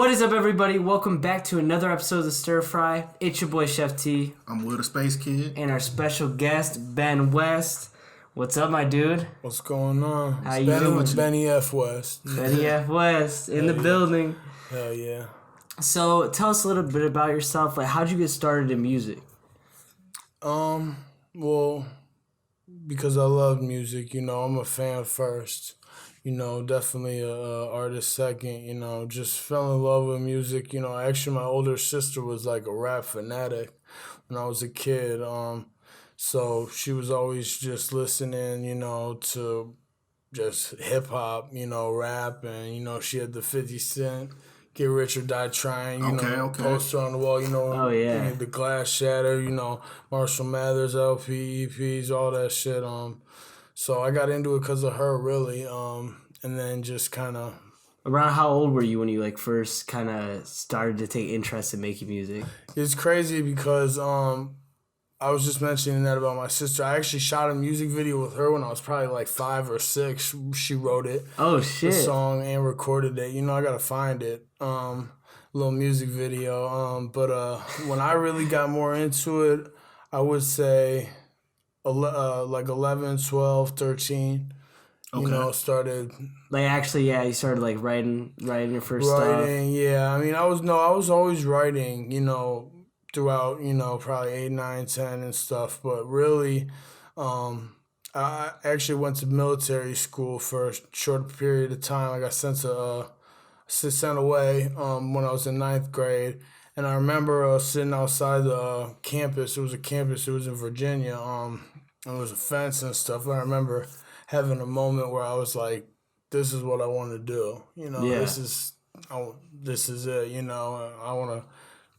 What is up, everybody? Welcome back to another episode of the Stirfry. It's your boy, Chef T. I'm Will the Spacekid. And our special guest, Ben West. What's up, my dude? What's going on? How you doing? Benny F. West. Benny F. West in the building. Hell yeah. So, tell us a little bit about yourself. Like, how'd you get started in music? Well, because I love music, I'm a fan first. Definitely a artist second, just fell in love with music. Actually my older sister was like a rap fanatic when I was a kid. So she was always just listening, to just hip hop, rap, and she had the 50 Cent Get Rich or Die Trying, poster on the wall, Oh, yeah. The Glass Shatter, Marshall Mathers, LP, EPs, all that shit. So I got into it because of her, really, and then just kind of... Around how old were you when you first kind of started to take interest in making music? It's crazy because I was just mentioning that about my sister. I actually shot a music video with her when I was probably 5 or 6. She wrote it. Oh, shit. The song and recorded it. I got to find it. Little music video. But when I really got more into it, I would say... 11, 12, 13, started... you started, writing your first stuff? Yeah. I was always writing, throughout, probably 8, 9, 10 and stuff. But really, I actually went to military school for a short period of time. I got sent away when I was in 9th grade. And I remember sitting outside the campus. It was a campus. It was in Virginia. It was a fence and stuff. And I remember having a moment where I was like, "This is what I want to do. This is it. I want to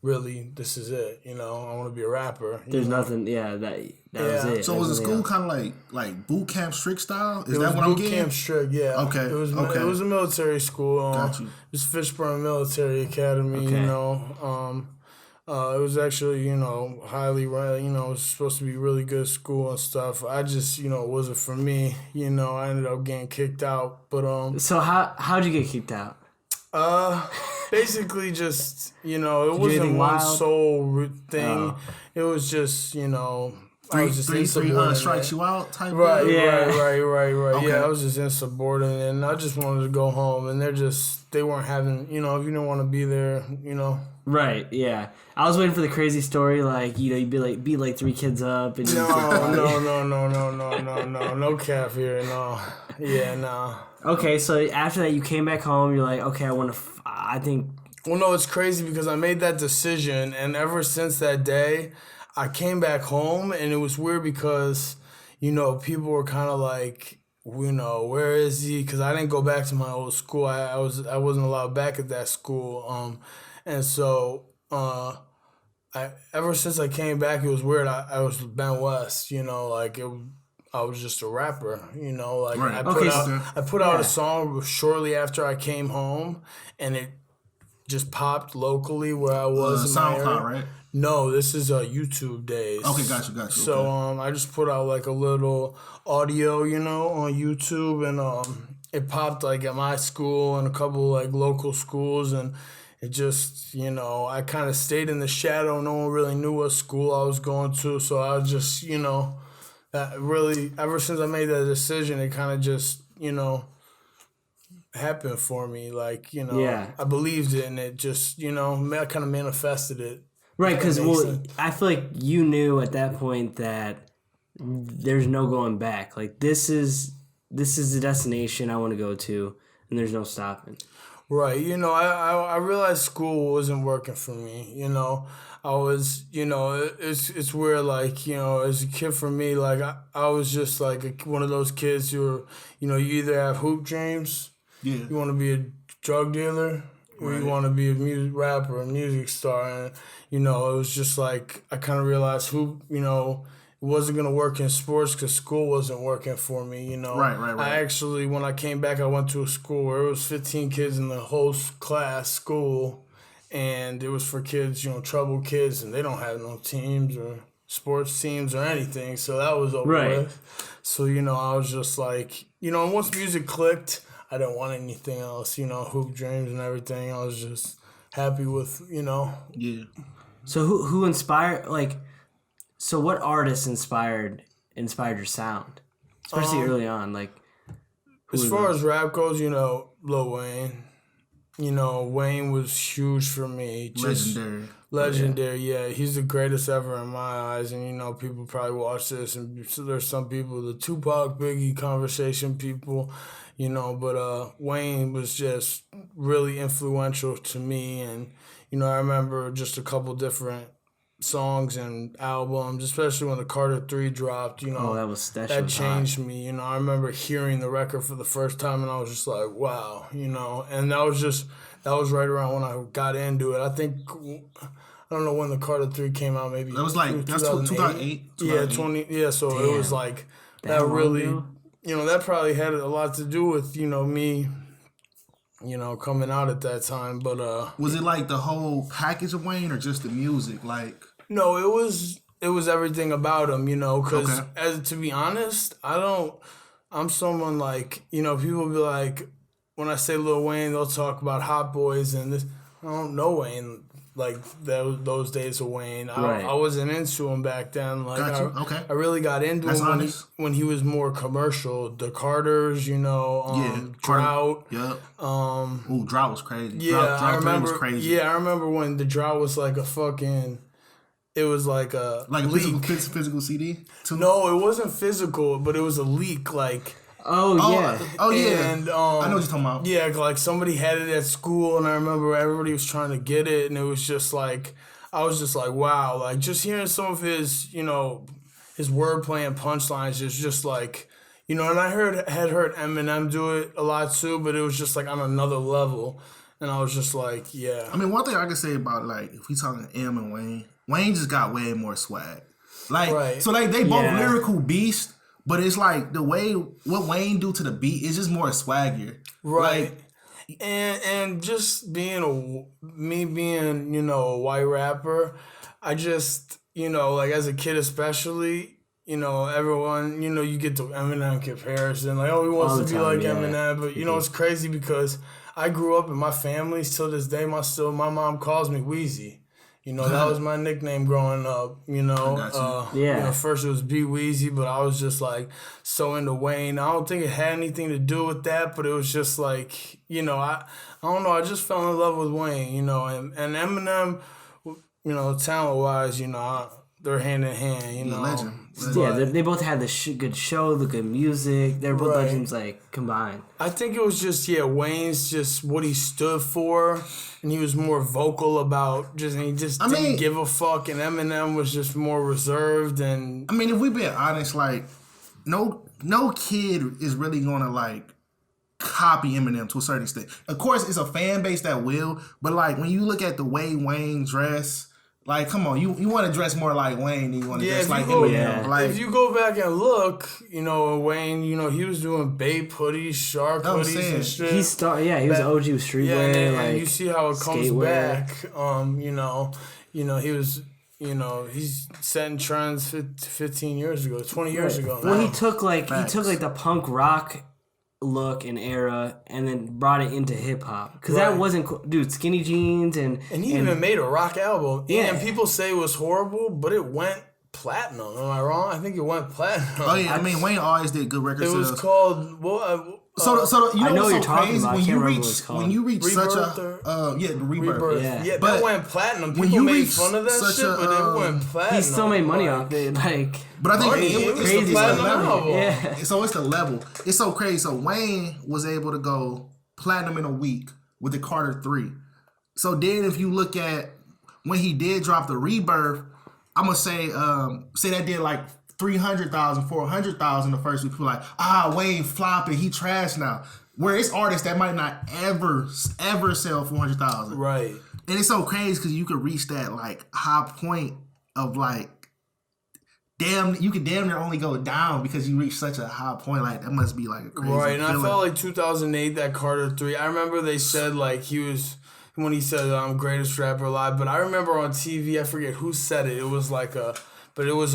really. This is it. I want to be a rapper." There's nothing. Yeah, that was it. So was the school kind of like boot camp strict style? Is that what I'm getting? Boot camp strict, yeah. Okay. It was a military school. Got you. It was Fishburne Military Academy. Okay. It was actually highly ranked. It was supposed to be really good school and stuff. I just it wasn't for me. I ended up getting kicked out. But So how'd you get kicked out? Basically just it wasn't one sole thing. Oh. It was just Three strikes you out type right, thing? Right. Okay. Yeah, I was just insubordinate, and I just wanted to go home, and they weren't having, if you didn't want to be there, Right, yeah. I was waiting for the crazy story, you'd beat 3 kids up. And No cap here, no. Yeah, no. Okay, so after that, you came back home, you're like, okay, I think... Well, no, it's crazy because I made that decision, and ever since that day, I came back home, and it was weird because, people were kind of like, where is he? Because I didn't go back to my old school. I wasn't allowed back at that school. And so, ever since I came back, it was weird. I was Ben West, I was just a rapper, Right. I put out a song shortly after I came home, and it just popped locally where I was in my area. SoundCloud, right? No, this is YouTube days. Okay, got you. So I just put out a little audio, on YouTube, and it popped at my school and a couple local schools, and it just I kind of stayed in the shadow. No one really knew what school I was going to, so I was just that really ever since I made that decision, it kind of just happened for me. Yeah. I believed it, and it just I kind of manifested it. Right, because I feel like you knew at that point that there's no going back. This is the destination I want to go to, and there's no stopping. Right, I realized school wasn't working for me. I was, it's weird. As a kid for me, I was just one of those kids who, you either have hoop dreams, Yeah. you want to be a drug dealer, or you want to be a music rapper, a music star, and it was just I kind of realized it wasn't going to work in sports because school wasn't working for me, Right. I actually, when I came back, I went to a school where it was 15 kids in the whole class school, and it was for kids, troubled kids, and they don't have no teams or sports teams or anything, so that was over with. So, I was just once music clicked, I didn't want anything else, hoop dreams and everything. I was just happy with, Yeah. So who inspired so what artists inspired your sound? Especially early on, like as far as rap goes, Lil Wayne. Wayne was huge for me. Just legendary, yeah. He's the greatest ever in my eyes. And, people probably watch this. And so there's some people, the Tupac, Biggie conversation people, But Wayne was just really influential to me. And, I remember just a couple different songs and albums, especially when the Carter 3 dropped, that changed me. I remember hearing the record for the first time and I was just like, wow, and that was right around when I got into it. I think, I don't know when the Carter 3 came out, maybe. That was like, that's 2008. Yeah, so damn. It was like, that really, that probably had a lot to do with, me, coming out at that time. But was it like the whole package of Wayne or just the music? Like, no, it was everything about him, because as to be honest, I'm someone like, people be like, when I say Lil Wayne, they'll talk about Hot Boys and this. I don't know Wayne like those days of Wayne. Right. I wasn't into him back then. Like Gotcha. I really got into him when he was more commercial. The Carters, Drought. Yep. Drought was crazy. Yeah, I remember. Was crazy. Yeah, I remember when the Drought was like a fucking. It was like a leak. Physical CD? No, it wasn't physical, but it was a leak. Like, oh yeah. And I know what you're talking about. Yeah, like somebody had it at school, and I remember everybody was trying to get it, and it was just like, I was just like, wow, like just hearing some of his, his wordplay and punchlines is just like, and I had heard Eminem do it a lot too, but it was just like on another level, and I was just like, yeah. I mean, one thing I can say about like if we talking M and Wayne just got way more swag. Like, right. So like they both lyrical beasts, but it's like the way what Wayne do to the beat is just more swaggier. Right. Like, and just being a white rapper, I just, like as a kid especially, everyone, you get the Eminem comparison. Like, oh, he wants to be like Eminem. But, it's crazy because I grew up in my family, till this day, my mom calls me Wheezy. That was my nickname growing up, first it was B Weezy, but I was just like so into Wayne. I don't think it had anything to do with that, but it was just like, I don't know, I just fell in love with Wayne, and Eminem, talent wise, they're hand in hand, Legend. Yeah, they both had the good show, the good music. They're both legends, like, combined. I think it was just, Wayne's just what he stood for, and he was more vocal about didn't give a fuck, and Eminem was just more reserved. And I mean, if we being honest, like, no kid is really gonna, like, copy Eminem to a certain extent. Of course, it's a fan base that will, but, like, when you look at the way Wayne dress. Like, come on, you want to dress more like Wayne than you want to dress like Eminem. Yeah. Like, if you go back and look, Wayne, he was doing Bape hoodies, Shark hoodies and shit. He was OG with streetwear. And you see how it comes back. He was, he's setting trends 15 years ago, 20 years ago now. Well, he took the punk rock look and era and then brought it into hip-hop because that wasn't cool. Dude, skinny jeans and he even made a rock album and people say it was horrible, but it went platinum. Am I wrong? I think it went platinum. Oh yeah, I mean Wayne always did good record sales. It was called so you know what's so crazy when you reach Rebirth such a the Rebirth. Yeah, but that went platinum. People made fun of that shit, but it went platinum. He still made money off it, like. But I think it's the platinum level. Yeah. So it's the level. It's so crazy. So Wayne was able to go platinum in a week with the Carter 3. So then if you look at when he did drop the Rebirth, I'm gonna say that did like 300,000, 400,000 the first week. People like, Wayne flopping, he trash now. Where it's artists that might not ever sell 400,000. Right. And it's so crazy because you could reach that like high point of like, you could damn near only go down because you reach such a high point. Like that must be like a crazy right. And feeling. I felt like 2008, that Carter 3. I remember they said like he was when he said I'm greatest rapper alive. But I remember on TV, I forget who said it. It was like a but it was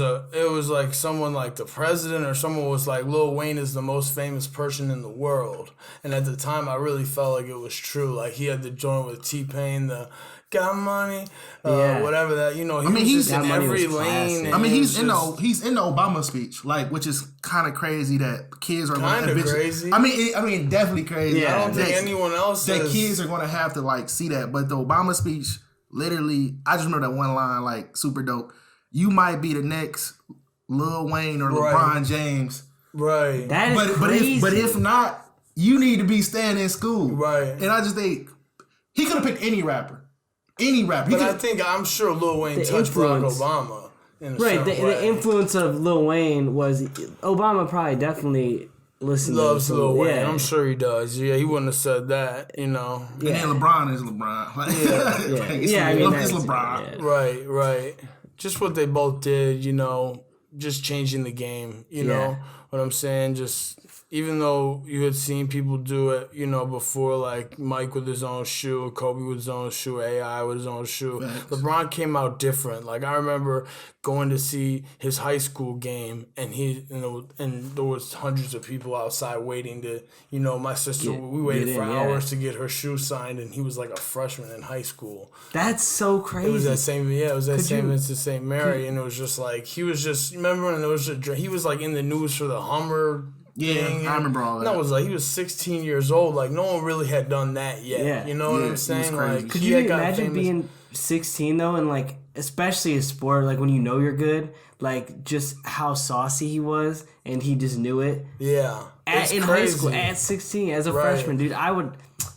like someone like the president or someone was like, Lil Wayne is the most famous person in the world. And at the time, I really felt like it was true. Like, he had the joint with T-Pain, the got money, whatever that, he was just in every lane. He's in the Obama speech, like, which is kind of crazy that kids are kind of crazy. I mean, definitely crazy. Yeah, I don't think anyone else that kids are going to have to like see that. But the Obama speech, literally, I just remember that one line, like, super dope. You might be the next Lil Wayne or LeBron James. Right. That is crazy. But if not, you need to be staying in school. Right. And I just think he could have picked any rapper. But I'm sure Lil Wayne touched Barack Obama. The influence of Lil Wayne was Obama probably definitely loves Lil Wayne. Yeah. I'm sure he does. Yeah, he wouldn't have said that, And then LeBron is LeBron. It's LeBron. Yeah. Right. Just what they both did, just changing the game, you know what I'm saying? Just even though you had seen people do it, before, like Mike with his own shoe, Kobe with his own shoe, AI with his own shoe. Thanks. LeBron came out different. Like, I remember going to see his high school game, and and there was hundreds of people outside waiting to, my sister, we waited for hours to get her shoe signed, and he was like a freshman in high school. That's so crazy. It was that same, Vincent St. Mary, and it was just like, remember when he was like in the news for the Hummer. Yeah, I remember all that. That was like, he was 16 years old. Like, no one really had done that yet. Yeah. You know what I'm saying? Like, could you imagine being 16 though, and like, especially a sport, like when you're good, like just how saucy he was, and he just knew it. Yeah. In high school, at 16, as a freshman, dude,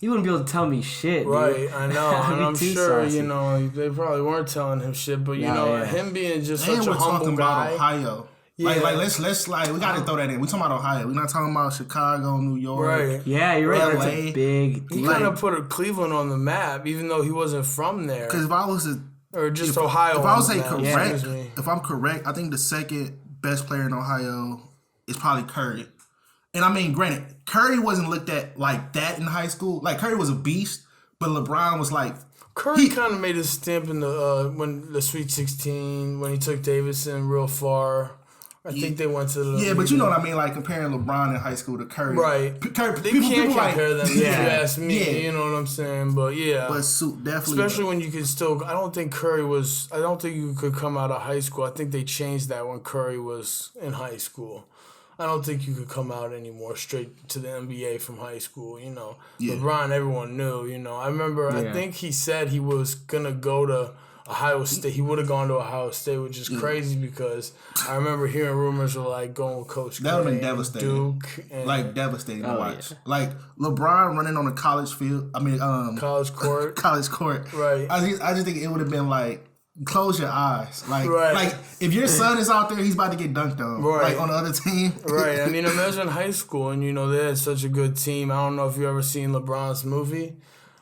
you wouldn't be able to tell me shit, dude. Right, I know. And I'm sure, they probably weren't telling him shit, but him being just such a humble guy. About Ohio. Yeah. Like let's we gotta throw that in. We talking about Ohio. We're not talking about Chicago, New York. Right. Yeah, you're right. LA. That's a big. He kind of put Cleveland on the map, even though he wasn't from there. Because if I was Ohio. If I was correct, if I'm correct, I think the second best player in Ohio is probably Curry. And I mean, granted, Curry wasn't looked at like that in high school. Like, Curry was a beast, but LeBron was like. Curry kind of made his stamp in the Sweet 16 when he took Davidson real far. I think they went to the... Yeah, but you know what I mean? Like, comparing LeBron in high school to Curry. Right. Curry, people can't compare them, if you ask me. Yeah. You know what I'm saying? But, yeah. But definitely... Especially when you can still... I don't think you could come out of high school. I think they changed that when Curry was in high school. I don't think you could come out anymore straight to the NBA from high school, Yeah. LeBron, everyone knew, I remember, I think he said he was going to go to... Ohio State. He would have gone to Ohio State, which is crazy because I remember hearing rumors of like going with Coach That would have been devastating. Duke. And devastating to watch. Yeah. Like LeBron running on a college field. I mean, college court. College court. Right. I just think it would have been like, close your eyes. Like if your son is out there, he's about to get dunked on. Right. Like on the other team. Right. I mean, imagine high school and they had such a good team. I don't know if you ever seen LeBron's movie.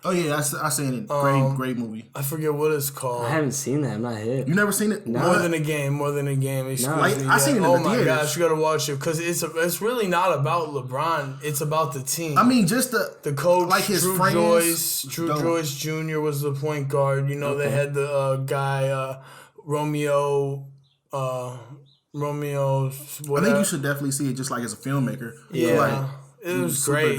Oh yeah, I seen it. Great movie. I forget what it's called. I haven't seen that. I'm not hip. You never seen it? No. More than a game. No. I seen it in Oh the my theaters. gosh, you gotta watch it because it's really not about LeBron. It's about the team. I mean, just the coach, like his Drew friends. Joyce Jr. was the point guard. They had the guy Romeo. Whatever. I think you should definitely see it just like as a filmmaker. Yeah. It was great,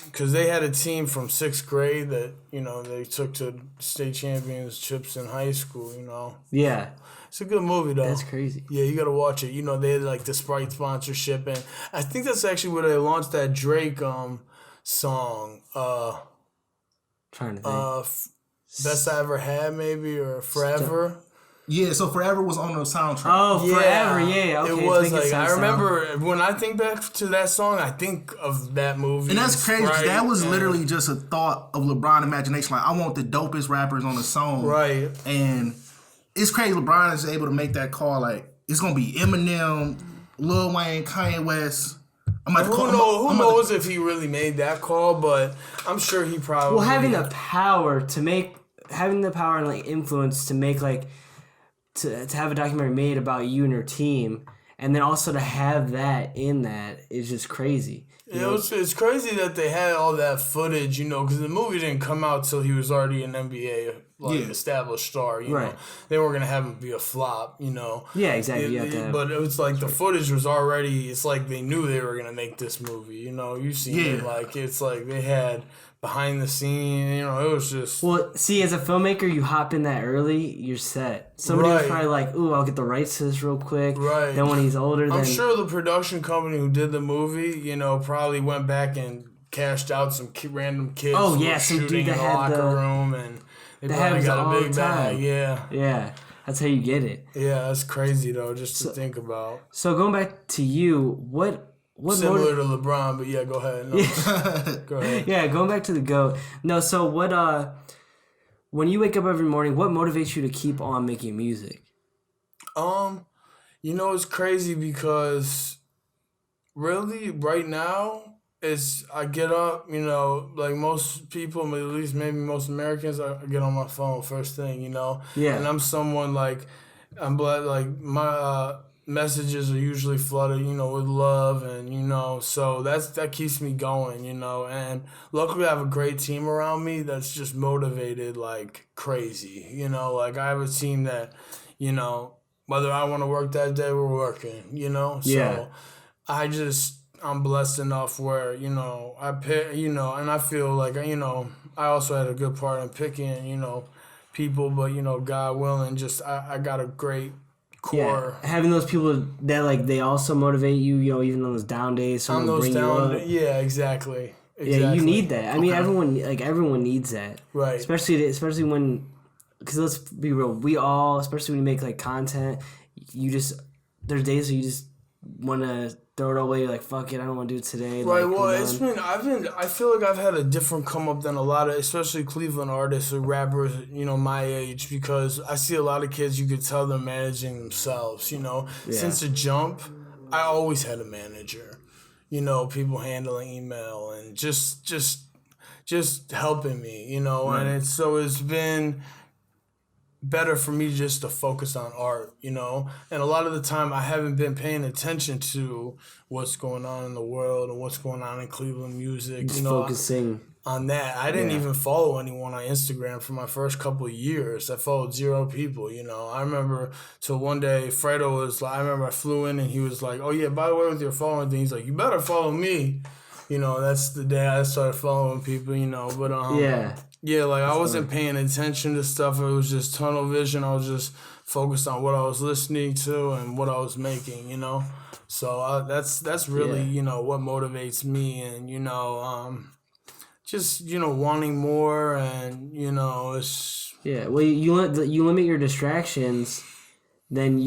because they had a team from 6th grade that, they took to state championships in high school, Yeah. It's a good movie, though. That's crazy. Yeah, you got to watch it. They had, like, the Sprite sponsorship, and I think that's actually where they launched that Drake song. Trying to think. Best I Ever Had, maybe, or Forever. Yeah, so Forever was on the soundtrack. Oh, Forever, yeah. Okay, it was like, I remember when I think back to that song, I think of that movie. And that's crazy, because that was literally just a thought of LeBron imagination. Like, I want the dopest rappers on the song. Right. And it's crazy LeBron is able to make that call. Like, it's going to be Eminem, Lil Wayne, Kanye West. Who knows if he really made that call, but I'm sure he probably... Well, having the power and, like, influence to make, like... To have a documentary made about you and your team, and then also to have that in that is just crazy. It's crazy that they had all that footage, because the movie didn't come out till he was already an NBA established star. You know, they were gonna have him be a flop. Yeah, exactly. But it was like the footage was already. It's like they knew they were gonna make this movie. You've seen it. Like it's like they had behind the scene. It was just. Well, see, as a filmmaker, you hop in that early, you're set. Somebody was probably like, "Ooh, I'll get the rights to this real quick." Right. Then when he's older, I'm sure the production company who did the movie, probably went back and cashed out some random kids. Oh who yeah, were some shooting dude that in the had locker room, and they probably got a big bag. Yeah, that's how you get it. Yeah, that's crazy though, just to think about. So going back to you, what similar to LeBron, but yeah, go ahead. No. Go ahead. Yeah, going back to the GOAT. No, so what? When you wake up every morning, what motivates you to keep on making music? It's crazy because really right now I get up, like most people, at least maybe most Americans, I get on my phone first thing, Yeah. And I'm someone like my messages are usually flooded, with love, and so that keeps me going, and luckily I have a great team around me that's just motivated like crazy, like I have a team that, whether I want to work that day, we're working, so I'm blessed enough where, I pick, and I feel like, I also had a good part in picking, people, but, God willing, just I got a great core. Yeah. Having those people that like they also motivate you, even on those down days, someone bring you up. Yeah, exactly. Yeah, you need that. I mean, everyone needs that, right? Especially when, because let's be real, we all, especially when you make like content, there's days where you just want to throw it away. You're like, fuck it, I don't want to do it today. Right. Like, well, I feel like I've had a different come up than a lot of, especially Cleveland artists or rappers, my age, because I see a lot of kids, you could tell they're managing themselves, Since the jump, I always had a manager, people handling email and just helping me, Right. And it's been better for me just to focus on art, and a lot of the time I haven't been paying attention to what's going on in the world and what's going on in Cleveland music, just focusing on that. I didn't even follow anyone on Instagram for my first couple of years. I followed 0 people, I remember till one day Fredo was like, I remember I flew in and he was like, oh yeah, by the way, with your following thing, he's like, you better follow me. That's the day I started following people, but yeah, like I wasn't paying attention to stuff. It was just tunnel vision. I was just focused on what I was listening to and what I was making, So that's really, what motivates me, and just wanting more, and it's Well, you limit your distractions, then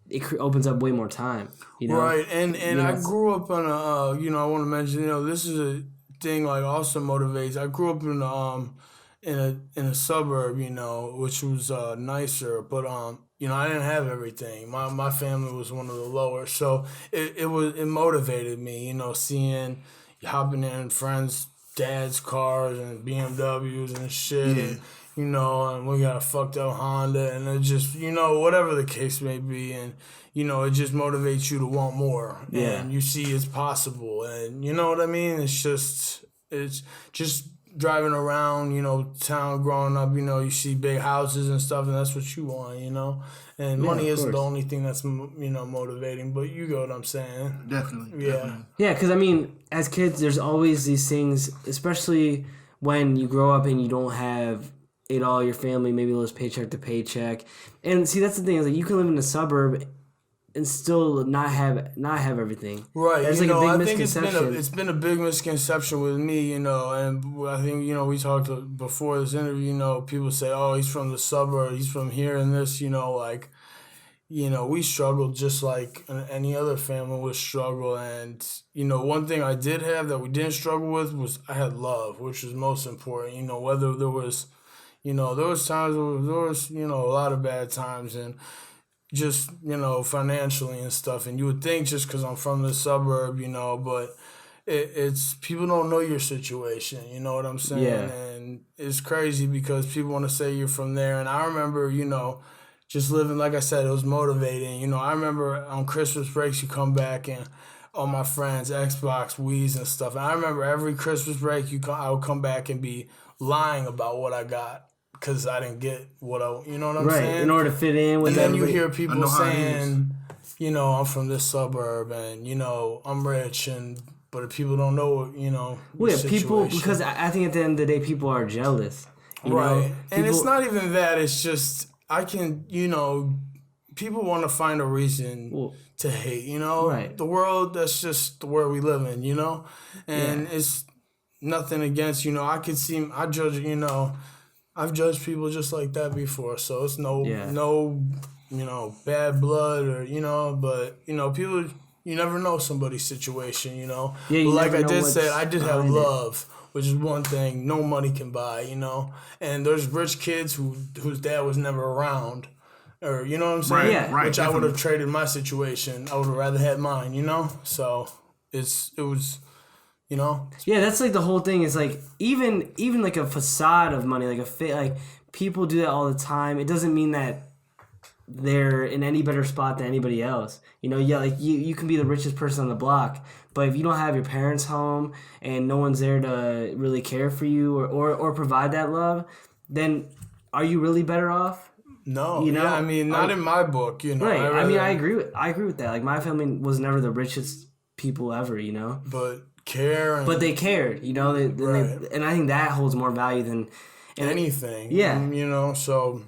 it opens up way more time. Right, and I grew up on I want to mention, this is a thing like also motivates. I grew up in a suburb, which was nicer, but I didn't have everything. My family was one of the lower, so it motivated me, seeing hopping in friends' dad's cars and BMWs and shit. Yeah. And we got a fucked up Honda, and it just, whatever the case may be, and, it just motivates you to want more. Yeah. And you see it's possible, and you know what I mean? It's just driving around, town growing up, you see big houses and stuff, and that's what you want, And money isn't the only thing that's, motivating, but you get what I'm saying. Definitely. Yeah. Definitely. Yeah, because as kids, there's always these things, especially when you grow up and you don't have it all, your family maybe lives paycheck to paycheck. And see, that's the thing, is like you can live in a suburb and still not have everything. Right. There's like a big I think misconception. it's been a big misconception with me, and I think, we talked before this interview, people say, oh, he's from the suburb, he's from here and this, we struggled just like any other family would struggle. And, one thing I did have that we didn't struggle with was I had love, which was most important, whether there was, there was times, there was, a lot of bad times, and just, financially and stuff. And you would think just because I'm from the suburb, but it's people don't know your situation, you know what I'm saying? Yeah. And it's crazy because people want to say you're from there. And I remember, just living, like I said, it was motivating. You know, I remember on Christmas breaks, you come back and all my friends, Xbox, Wii's, and stuff. And I remember every Christmas break, I would come back and be lying about what I got because I didn't get what you know what I'm saying? In order to fit in with and then everybody. You hear people saying, you know, I'm from this suburb and, you know, I'm rich but if people don't know, you know, people, because I think at the end of the day, people are jealous. You know? And it's not even that. It's just, you know, people want to find a reason to hate, you know? Right. The world, that's just the world we live in, you know? And it's nothing against, you know, I judge, you know, I've judged people just like that before. So it's no, you know, bad blood or, you know, but, you know, people, you never know somebody's situation, you know? Yeah, but like I did say, I did have love. Which is one thing no money can buy, you know? And there's rich kids whose dad was never around. Or, you know what I'm saying? Right, yeah. Right, Which I would have traded my situation. I would have rather had mine, you know? So, it was, you know? Yeah, that's like the whole thing is like, even like a facade of money, like people do that all the time. It doesn't mean that they're in any better spot than anybody else. You know, like you can be the richest person on the block, but if you don't have your parents home and no one's there to really care for you or provide that love, then are you really better off? No, you know, I mean, not in my book, you know. Right. I agree with that. Like my family was never the richest people ever, you know. But they cared, you know. And I think that holds more value than anything. Yeah. You know, so.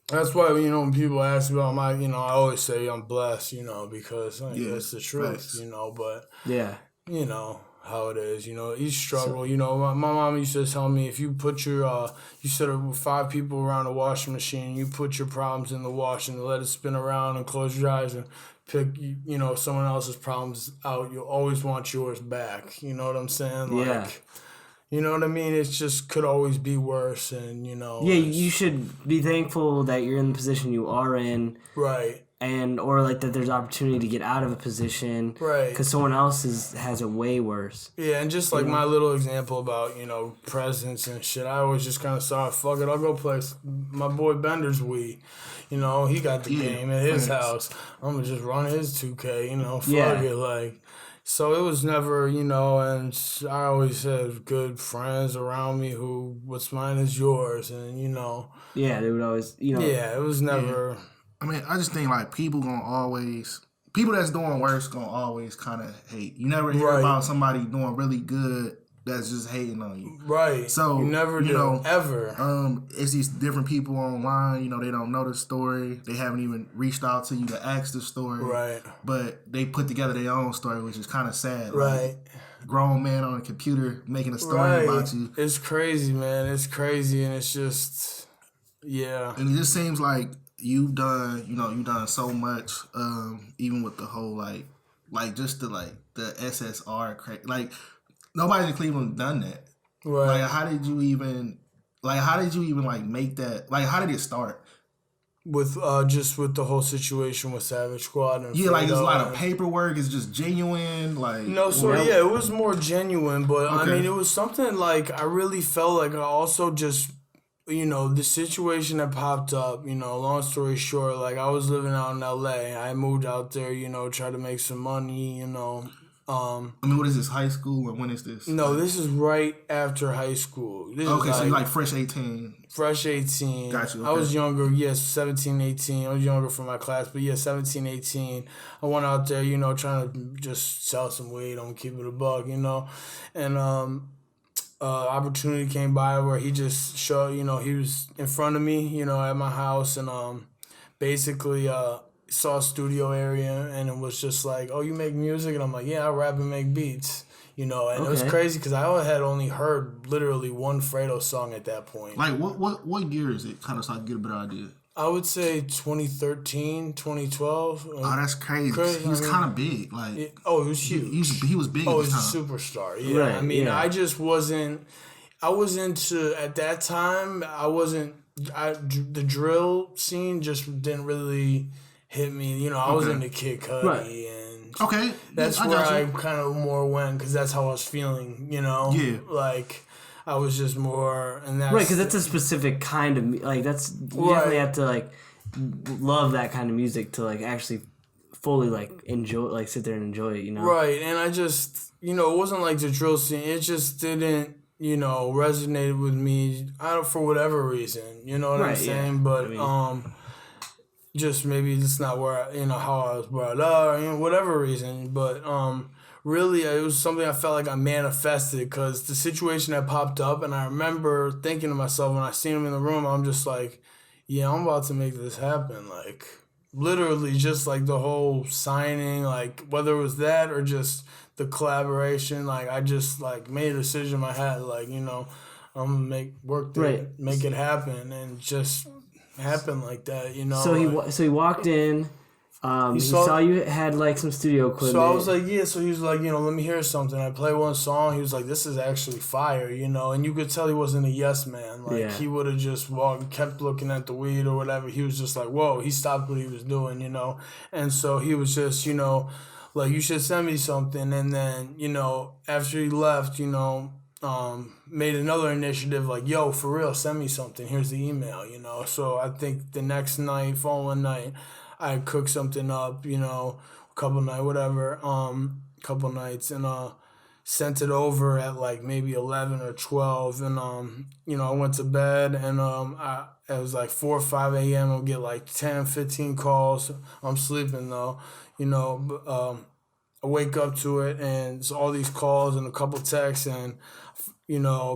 That's why, you know, when people ask about my, you know, I always say I'm blessed, you know, because that's the truth, you know, but, you know, how it is, you know, each struggle, you know, my mom used to tell me if you put your, you sit with 5 people around a washing machine, you put your problems in the wash and let it spin around and close your eyes and pick, you know, someone else's problems out, you'll always want yours back, you know what I'm saying? Like, you know what I mean? It just could always be worse, and you know. Yeah, you should be thankful that you're in the position you are in, right? Or like that there's opportunity to get out of a position, right? Because someone else has it way worse. Yeah, and just like my little example about presents and shit, I always just kind of saw, fuck it, I'll go play my boy Bender's Wii. You know, he got the game at his house. I'm gonna just run his 2K. You know, fuck it, like. So it was never, you know, and I always had good friends around me who, what's mine is yours, and, you know. Yeah, they would always, you know. Yeah, it was never. Yeah. I mean, I just think, like, people that's doing worse gonna always kind of hate. You never hear about somebody doing really good that's just hating on you. Right. So, you never do, know, ever. It's these different people online, you know, they don't know the story. They haven't even reached out to you to ask the story. Right. But they put together their own story, which is kind of sad. Right. Like, grown man on a computer making a story about you. It's crazy, man. It's crazy, and it's just, yeah. And it just seems like you've done so much, even with the whole, like just the SSR, like, nobody in Cleveland done that. Right. Like, how did you even like make that? Like, how did it start? With just with the whole situation with Savage Squad and Fredo, like there's a lot of paperwork. It's just genuine. Like no, so it was more genuine. But I mean, it was something like I really felt like I also just. You know, the situation that popped up, you know, long story short, like I was living out in LA. I moved out there, you know, try to make some money, you know. I mean, what is this, high school, or when is this? No, this is right after high school. This okay, is so you're like fresh 18. Fresh 18. Gotcha. Okay. I was younger, 17, 18. I was younger for my class, but 17, 18. I went out there, you know, trying to just sell some weed. I'm keep it a buck, you know. And opportunity came by where he just showed, you know, he was in front of me, you know, at my house, and basically saw a studio area, and it was just like, oh, you make music? And I'm like, yeah, I rap and make beats, you know. And it was crazy because I had only heard literally one Fredo song at that point. Like, what year is it? Kind of so I can get a better idea. I would say 2013, 2012. Oh, that's crazy. He was kind of big. Like, he was huge. He was big. Oh, he was a superstar. Yeah, right, I mean, I just wasn't. I was into at that time. I wasn't. The drill scene just didn't really hit me. You know, I was into Kid Cudi and that's where I kind of more went because that's how I was feeling. You know, like. I was just more, and that's right, because that's a specific kind of like that's you definitely have to like love that kind of music to like actually fully like enjoy, like sit there and enjoy it, Right, and I just, it wasn't like the drill scene. It just didn't, resonate with me. I don't, for whatever reason. You know what I'm saying? Yeah. But I mean, just maybe it's not where how I was brought up, whatever reason. But really, it was something I felt like I manifested because the situation that popped up, and I remember thinking to myself when I seen him in the room, I'm just like, yeah, I'm about to make this happen. Like, literally, just like the whole signing, like whether it was that or just the collaboration, like I just like made a decision in my head, like I'm gonna make it happen, and just happen like that, So he walked in. He saw you had like some studio equipment. So I was like, yeah. So he was like, let me hear something. I play one song. He was like, this is actually fire, and you could tell he wasn't a yes man. Like he would have just walked, kept looking at the weed or whatever. He was just like, whoa. He stopped what he was doing, and so he was just, like, you should send me something. And then, after he left, made another initiative like, yo, for real, send me something. Here's the email, So I think the next night, following night, I cooked something up, couple nights, and sent it over at like maybe 11 or 12, and I went to bed, and it was like 4 or 5 a.m. I'll get like 10, 15 calls. I'm sleeping though, I wake up to it, and it's all these calls and a couple texts, and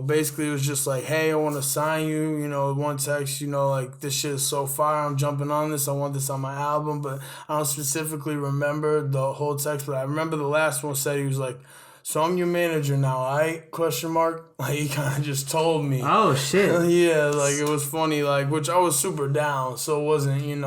basically it was just like, hey, I want to sign you, one text, like, this shit is so fire, I'm jumping on this, I want this on my album. But I don't specifically remember the whole text, but I remember the last one said, he was like, so I'm your manager now, alright? Question mark. Like, he kind of just told me. Oh, shit. Yeah, like, it was funny, like, which I was super down, so it wasn't,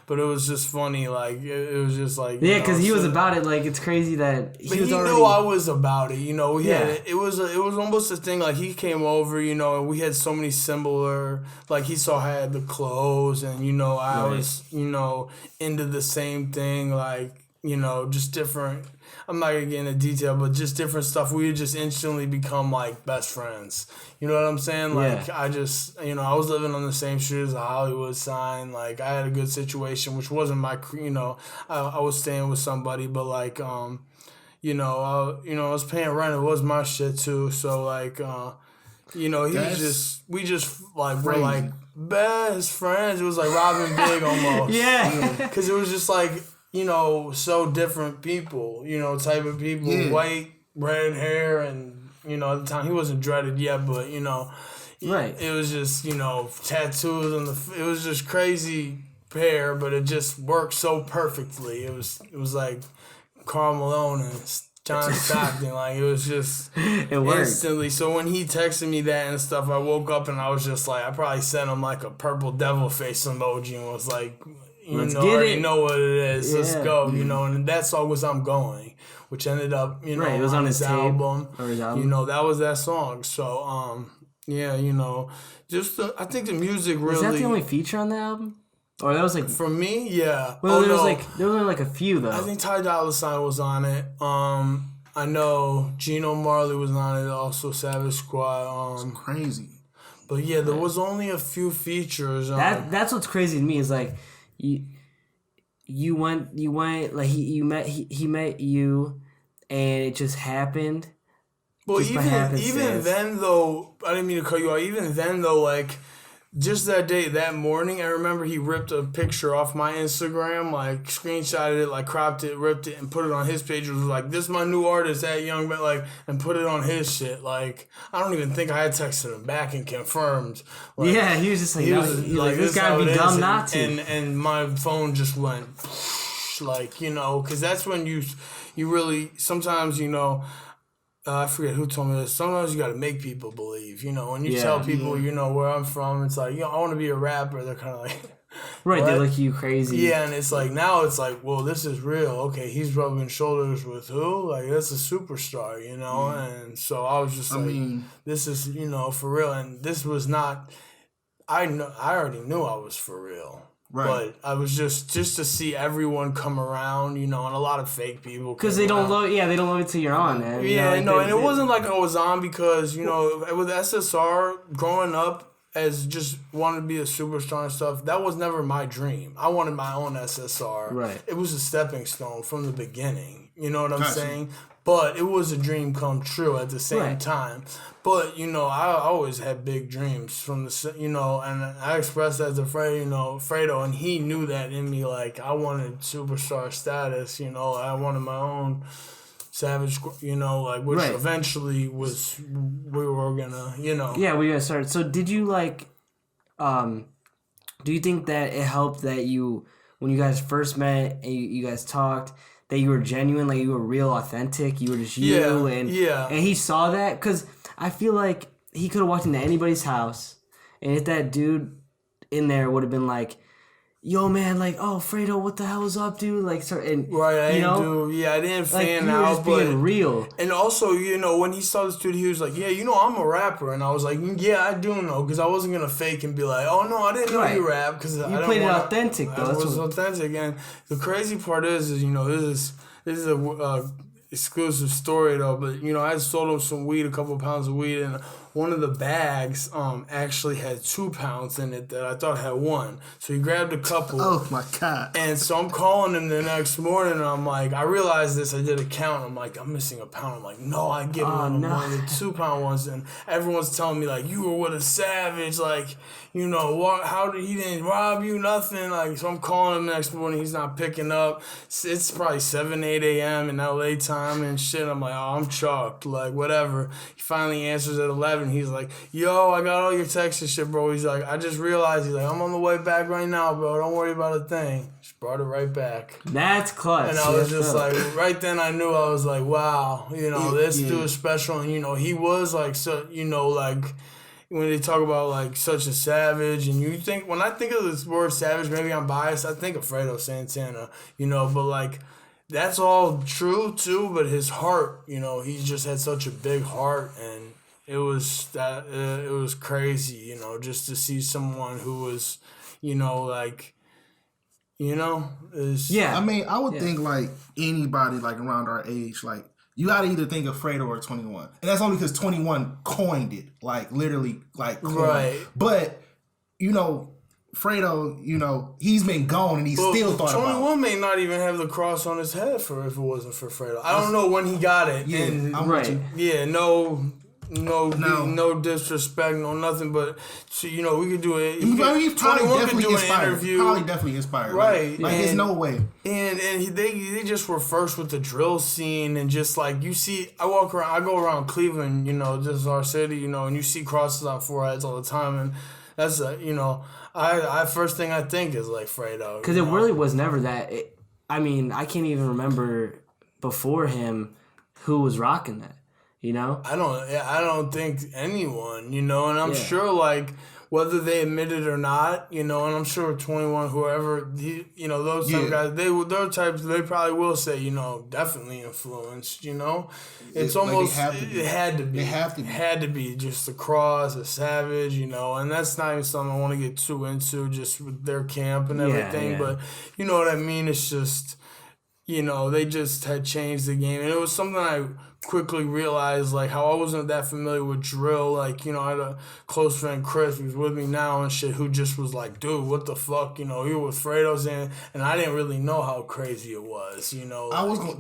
but it was just funny, like, it was just like, yeah, because he was about it, like, it's crazy that he knew I was about it, we had, it was almost a thing, like, he came over, and we had so many similar, like, he saw I had the clothes, and, I was, into the same thing, like, just different. I'm not gonna get into detail, but just different stuff. We would just instantly become like best friends. You know what I'm saying? Like, I just, I was living on the same street as a Hollywood sign. Like, I had a good situation, which wasn't my, I was staying with somebody, but like, I was paying rent. It was my shit too. So like, we just like were like best friends. It was like Robin Big almost. Yeah. Because it was just like, so different people, type of people, white, red hair, and, at the time, he wasn't dreaded yet, but, right. It was just, tattoos, and it was just crazy pair, but it just worked so perfectly. It was like Karl Malone and John Stockton, like, it was just it worked. Instantly. So when he texted me that and stuff, I woke up and I was just like, I probably sent him like a purple devil face emoji and was like, Let's I already know what it is. Let's go, and that song was I'm Going, which ended up, right, it was on his album. Or his album. That was that song. So, just I think the music really... Was that the only feature on the album? Or that was like... For me, yeah. Well, there was only like a few, though. I think Ty Dolla $ign was on it. I know Gino Marley was on it, also Savage Squad. It's crazy. But yeah, there was only a few features. That's what's crazy to me is like... You went like he met you, and it just happened. Well, even then though, I didn't mean to cut you off. Even then though, like, just that day, that morning, I remember he ripped a picture off my Instagram, like screenshotted it, like cropped it, ripped it, and put it on his page. It was like, this is my new artist, that young man, like, and put it on his shit. Like, I don't even think I had texted him back and confirmed. Like, yeah, he was just like, this guy would be dumb not to. And my phone just went, like, because that's when you really, sometimes, I forget who told me this. Sometimes you got to make people believe, when you tell people, where I'm from, it's like, I want to be a rapper. They're kind of like, right, they look at you crazy. Yeah, and it's like, now it's like, well, this is real. Okay, he's rubbing shoulders with who? Like, that's a superstar, And so I was just this is, for real. And this was not, I already knew I was for real. Right. But I was just to see everyone come around, and a lot of fake people. Because they don't love it till you're on, man. Yeah, and it wasn't like I was on because, with SSR, growing up, as just wanting to be a superstar and stuff, that was never my dream. I wanted my own SSR. Right. It was a stepping stone from the beginning. You know what I'm Gotcha. saying? But it was a dream come true at the same Right. time. But, you know, I always had big dreams from the, you know, and I expressed that to Fredo, and he knew that in me. Like, I wanted superstar status, you know, I wanted my own Savage, you know, like, which Right. eventually was, we were gonna, you know. Yeah, we got started. So did you do you think that it helped that you, when you guys first met and you guys talked, that you were genuine, like you were real authentic, you were just you, and he saw that? Because I feel like he could have walked into anybody's house, and if that dude in there would have been like, yo man, like, oh Fredo, what the hell is up, dude? Like, and Right, I you didn't know, I didn't like fan you were out, just but being real. and also, you know, when he saw this dude, he was like, "Yeah, you know, I'm a rapper," and I was like, "Yeah, I do know," because I wasn't gonna fake and be like, "Oh no, I didn't know Right. you rap," because You played it authentic though. It That's was what, authentic, and the crazy part is you know, this is a exclusive story though, but you know, I sold him some weed, a couple of pounds of weed, and one of the bags actually had 2 pounds in it that I thought had 1. So he grabbed a couple. Oh my God. And so I'm calling him the next morning, and I'm like, I realized this. I did a count. I'm like, I'm missing a pound. I'm like, no, I give him one of the 2 pound ones. And everyone's telling me, like, you were with a savage. Like, you know, what? How did he didn't rob you? Nothing. Like, so I'm calling him the next morning. He's not picking up. It's probably 7, 8 a.m. in LA time and shit. I'm like, oh, I'm chucked. Like, whatever. He finally answers at 11. He's like, yo, I got all your texts and shit, bro. He's like, I just realized. He's like, I'm on the way back right now, bro. Don't worry about a thing. Just brought it right back. that's clutch. And I was just like, right then I knew, I was like, wow, you know, this Yeah. dude is special. And, you know, he was like, so, you know, like, when they talk about like such a savage, and you think, when I think of this word savage, maybe I'm biased, I think of Fredo Santana, you know, but like, that's all true too, but his heart, you know, he just had such a big heart, and it was crazy, you know, just to see someone who was, you know, like, you know, is yeah. I mean, I would think like anybody like around our age, like you gotta either think of Fredo or 21, and that's only because 21 coined it, like literally, like coined. Right. But you know, Fredo, you know, he's been gone and he still thought about it. 21 may not even have the cross on his head for if it wasn't for Fredo. I don't know when he got it. Yeah, and I'm with you. yeah, no disrespect, no nothing. But so, you know, we could do it. I mean, he's probably 21 could definitely do an inspired. interview. Probably definitely inspired. Right. Like there's no way. And they just were first with the drill scene, and just like you see, I go around Cleveland, you know, this is our city, you know, and you see crosses on foreheads all the time, and that's you know, I first thing I think is like Fredo, Because it really was never that. I mean, I can't even remember before him who was rocking that. You know? I don't think anyone, you know, and I'm Yeah. sure like whether they admit it or not, you know, and I'm sure 21, whoever, you know, those type of guys, they're types, they probably will say, you know, definitely influenced, you know. It's almost, it had to be. They have to be. Had to be just a cross, a savage, you know, and that's not even something I want to get too into just with their camp and everything, but you know what I mean? It's just, you know, they just had changed the game, and it was something I quickly realized, like, how I wasn't that familiar with drill. Like, you know, I had a close friend, Chris, who's with me now and shit, who just was like, dude, what the fuck, you know, he was Fredo's in, and I didn't really know how crazy it was, you know.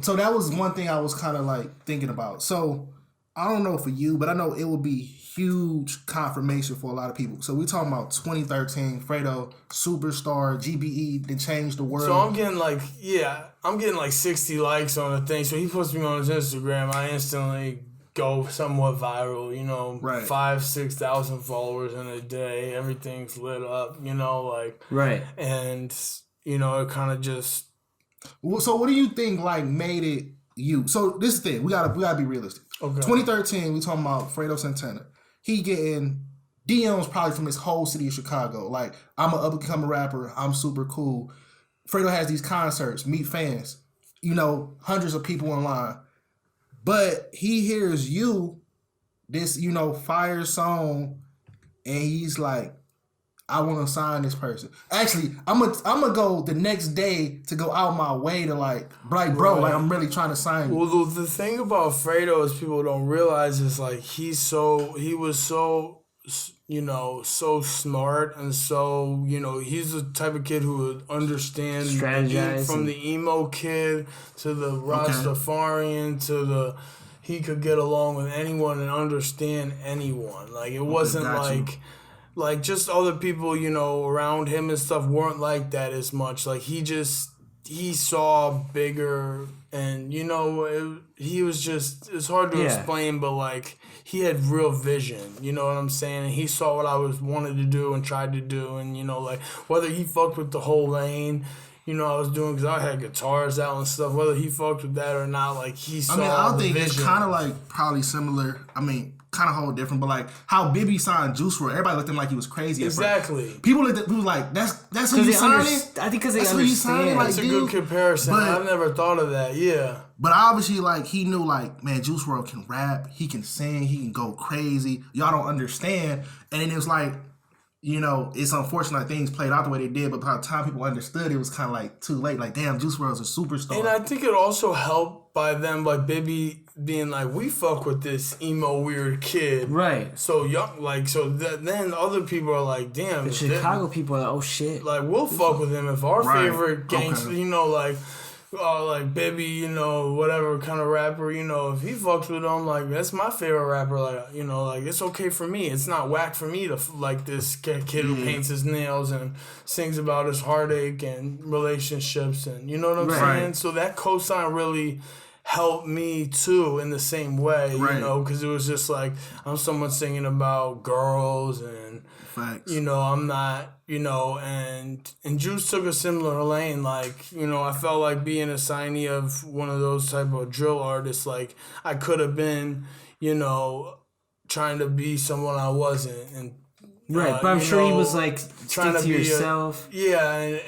So that was one thing I was kind of like thinking about. So I don't know for you, but I know it would be huge confirmation for a lot of people. So we're talking about 2013, Fredo, superstar, GBE, that changed the world. So I'm getting like 60 likes on the thing. So he puts me on his Instagram. I instantly go somewhat viral, you know, Right. 5,000-6,000 followers in a day. Everything's lit up, you know, like, Right. and, you know, it kind of just. So what do you think like made it you? So this is the thing, we gotta be realistic. Okay. 2013, we talking about Fredo Santana. He getting DMs probably from his whole city of Chicago. Like, I'm an up-and-coming rapper. I'm super cool. Fredo has these concerts, meet fans, you know, hundreds of people online. But he hears you, this, you know, fire song, and he's like, I want to sign this person. Actually, I'm gonna go the next day to go out my way to like bro, like I'm really trying to sign you. Well, the thing about Fredo is people don't realize is like he was so so smart and so, he's the type of kid who would understand strategize from the emo kid to the Rastafarian to the, he could get along with anyone and understand anyone. Like, it wasn't like just other people, around him and stuff weren't like that as much. Like, he saw bigger and, he was just, it's hard to explain, but like, he had real vision, you know what I'm saying? And he saw what I wanted to do and tried to do. And, like, whether he fucked with the whole lane, I was doing, because I had guitars out and stuff, whether he fucked with that or not, like, he saw I think vision. It's kind of like probably similar. Kind of whole different, but like how Bibby signed Juice WRLD, everybody looked at him like he was crazy. Exactly. People looked at people like that's who you signed. I think because they understand. That's a good comparison. But I've never thought of that. Yeah. But obviously, like he knew, like man, Juice WRLD can rap, he can sing, he can go crazy. Y'all don't understand, and then it was like, it's unfortunate things played out the way they did. But by the time people understood, it was kind of like too late. Like damn, Juice WRLD's a superstar. And I think it also helped by them, like Bibby being like, we fuck with this emo weird kid, right? So young, like then other people are like, damn, the Chicago people are like, oh shit, like we'll fuck with him if our favorite gangster, like Bibby, whatever kind of rapper, if he fucks with him, like that's my favorite rapper, like like it's okay for me. It's not whack for me to like this kid who paints his nails and sings about his heartache and relationships, and you know what I'm saying. So that cosign really helped me too in the same way, because it was just like I'm someone singing about girls and facts. I'm not, and Juice took a similar lane. Like, I felt like being a signee of one of those type of drill artists. Like I could have been, trying to be someone I wasn't, and right. But I'm sure he was like trying to be yourself. And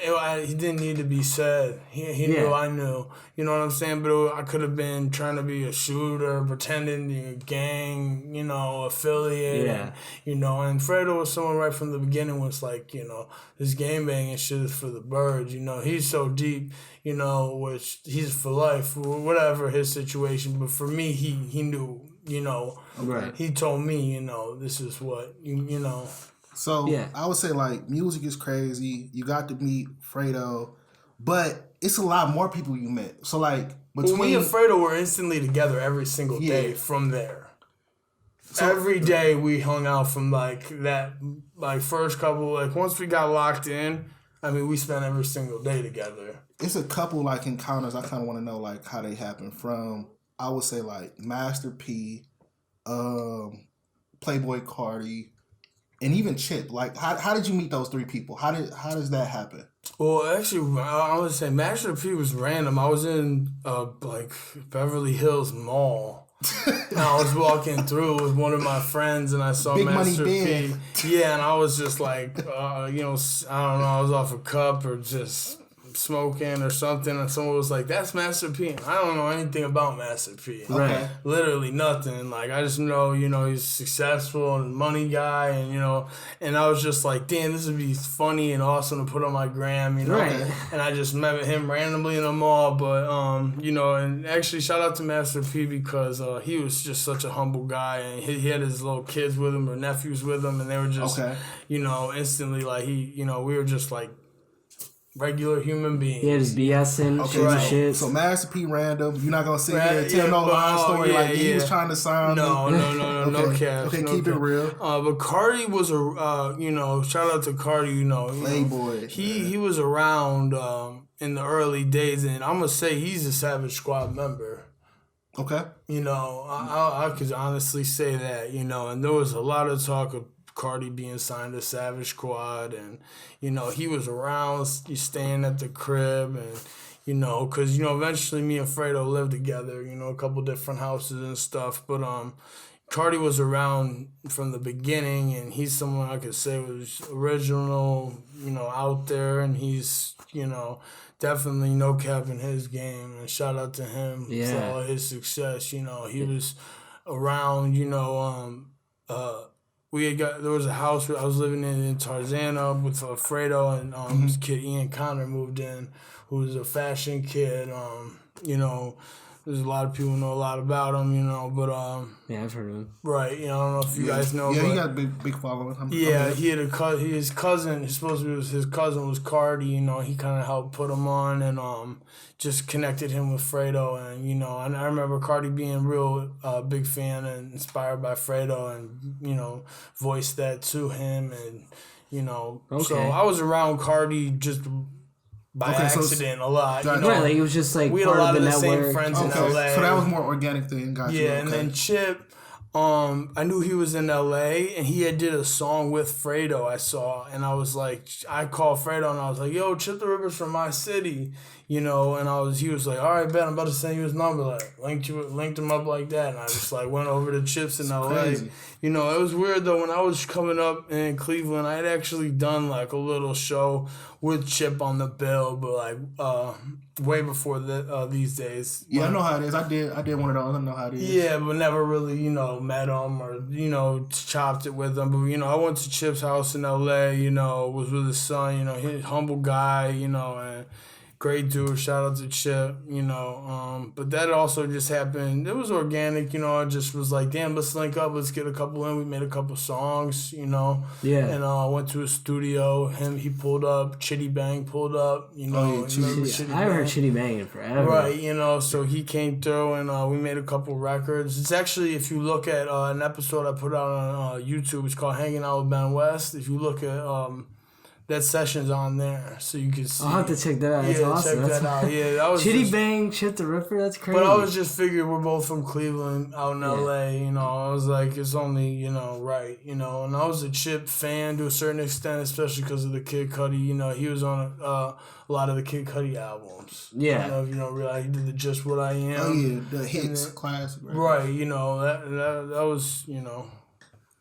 he didn't need to be said. He knew I knew. You know what I'm saying? But I could have been trying to be a shooter, pretending to be a gang, affiliate. Yeah. And Fredo was someone right from the beginning was like, this gang banging shit is for the birds. He's so deep, which he's for life, whatever his situation. But for me, he knew, right. He told me, this is what, So I would say like music is crazy. You got to meet Fredo, but it's a lot more people you met. So like between me and Fredo were instantly together every single day from there. So every day we hung out from like that first couple, like once we got locked in, we spent every single day together. It's a couple like encounters I kind of want to know like how they happen from. I would say like Master P, Playboi Carti, and even Chip. Like how did you meet those three people? How does that happen? Well, actually, I would say Master P was random. I was in Beverly Hills Mall. And I was walking through with one of my friends, and I saw Big Master Money P. Yeah, and I was just like, I don't know, I was off a cup or just smoking or something, and someone was like, that's Master P. And I don't know anything about Master P. Okay. Literally nothing. Like, I just know, he's successful and money guy, and, and I was just like, damn, this would be funny and awesome to put on my gram, Right. And I just met him randomly in the mall, but, and actually shout out to Master P because he was just such a humble guy, and he had his little kids with him or nephews with him, and they were just, instantly like we were just like, regular human beings. Yeah, just BSing, shit. So Master P random. You're not gonna sit here and tell no line story he was trying to sign. No, no cap. Okay, no keep cap. it real. But Carti was shout out to Carti. Playboi. He was around in the early days, and I'm gonna say he's a Savage Squad member. Okay. I could honestly say that. And there was a lot of talk of Carti being signed to Savage Squad, and he was around, staying at the crib, and because eventually me and Fredo lived together, a couple different houses and stuff, but Carti was around from the beginning, and he's someone I could say was original, out there, and he's definitely no cap in his game, and shout out to him for all his success. He was around, there was a house I was living in Tarzana with Fredo, and his kid Ian Connor moved in, who was a fashion kid. there's a lot of people who know a lot about him, you know, but Yeah, I've heard of him. right, you know, I don't know if you guys know. Yeah, but he got a big following. he had his cousin. His cousin was Carti. You know, he kind of helped put him on and just connected him with Fredo. And you know, and I remember Carti being real big fan and inspired by Fredo, and you know, voiced that to him. And you know, so Okay. I was around Carti just by accident a lot. You know? Right, like it was just like We had a part lot of of the the same network. friends in Okay, LA. so that was more organic thing. Gotcha. Yeah, okay. and then Chip, I knew he was in LA and he had did a song with Fredo I saw, and I was like, I called Fredo and I was like, yo, Chip the Ripper's from my city, you know, and he was like, all right, bet, I'm about to send you his number, like linked him up like that, and I just like went over to Chip's in LA. Crazy. You know, it was weird though, when I was coming up in Cleveland, I had actually done like a little show with Chip on the bill, but like way before these days. Yeah, I know how it is. I did one of those. I know how it is. Yeah, but never really, you know, met him or, you know, chopped it with him. But, you know, I went to Chip's house in L.A., you know, was with his son, you know, he's a humble guy, you know, and great dude. Shout out to Chip, you know. But that also just happened. It was organic, you know. I just was like, damn, let's link up. Let's get a couple in. We made a couple songs, you know. Yeah. And I went to his studio. He pulled up. Chitty Bang pulled up, you know. Oh, yeah, Remember I haven't heard Chitty Bang in forever. Right, you know, so he came through and we made a couple records. It's actually, if you look at an episode I put out on YouTube, it's called Hanging Out with Ben West. If you look at that session's on there, so you can see. I'll have to check that out. That's yeah, awesome. check that out. Yeah, that was Chitty just, Bang, Chip the Ripper. That's crazy. but I was just figured we're both from Cleveland, out in LA. You know, I was like, it's only, you know, right. You know, and I was a Chip fan to a certain extent, especially because of the Kid Cudi. You know, he was on a lot of the Kid Cudi albums. Yeah. I don't know if you don't realize he did the Just What I Am. Oh yeah, the hits classic. Right, you know, that was, you know,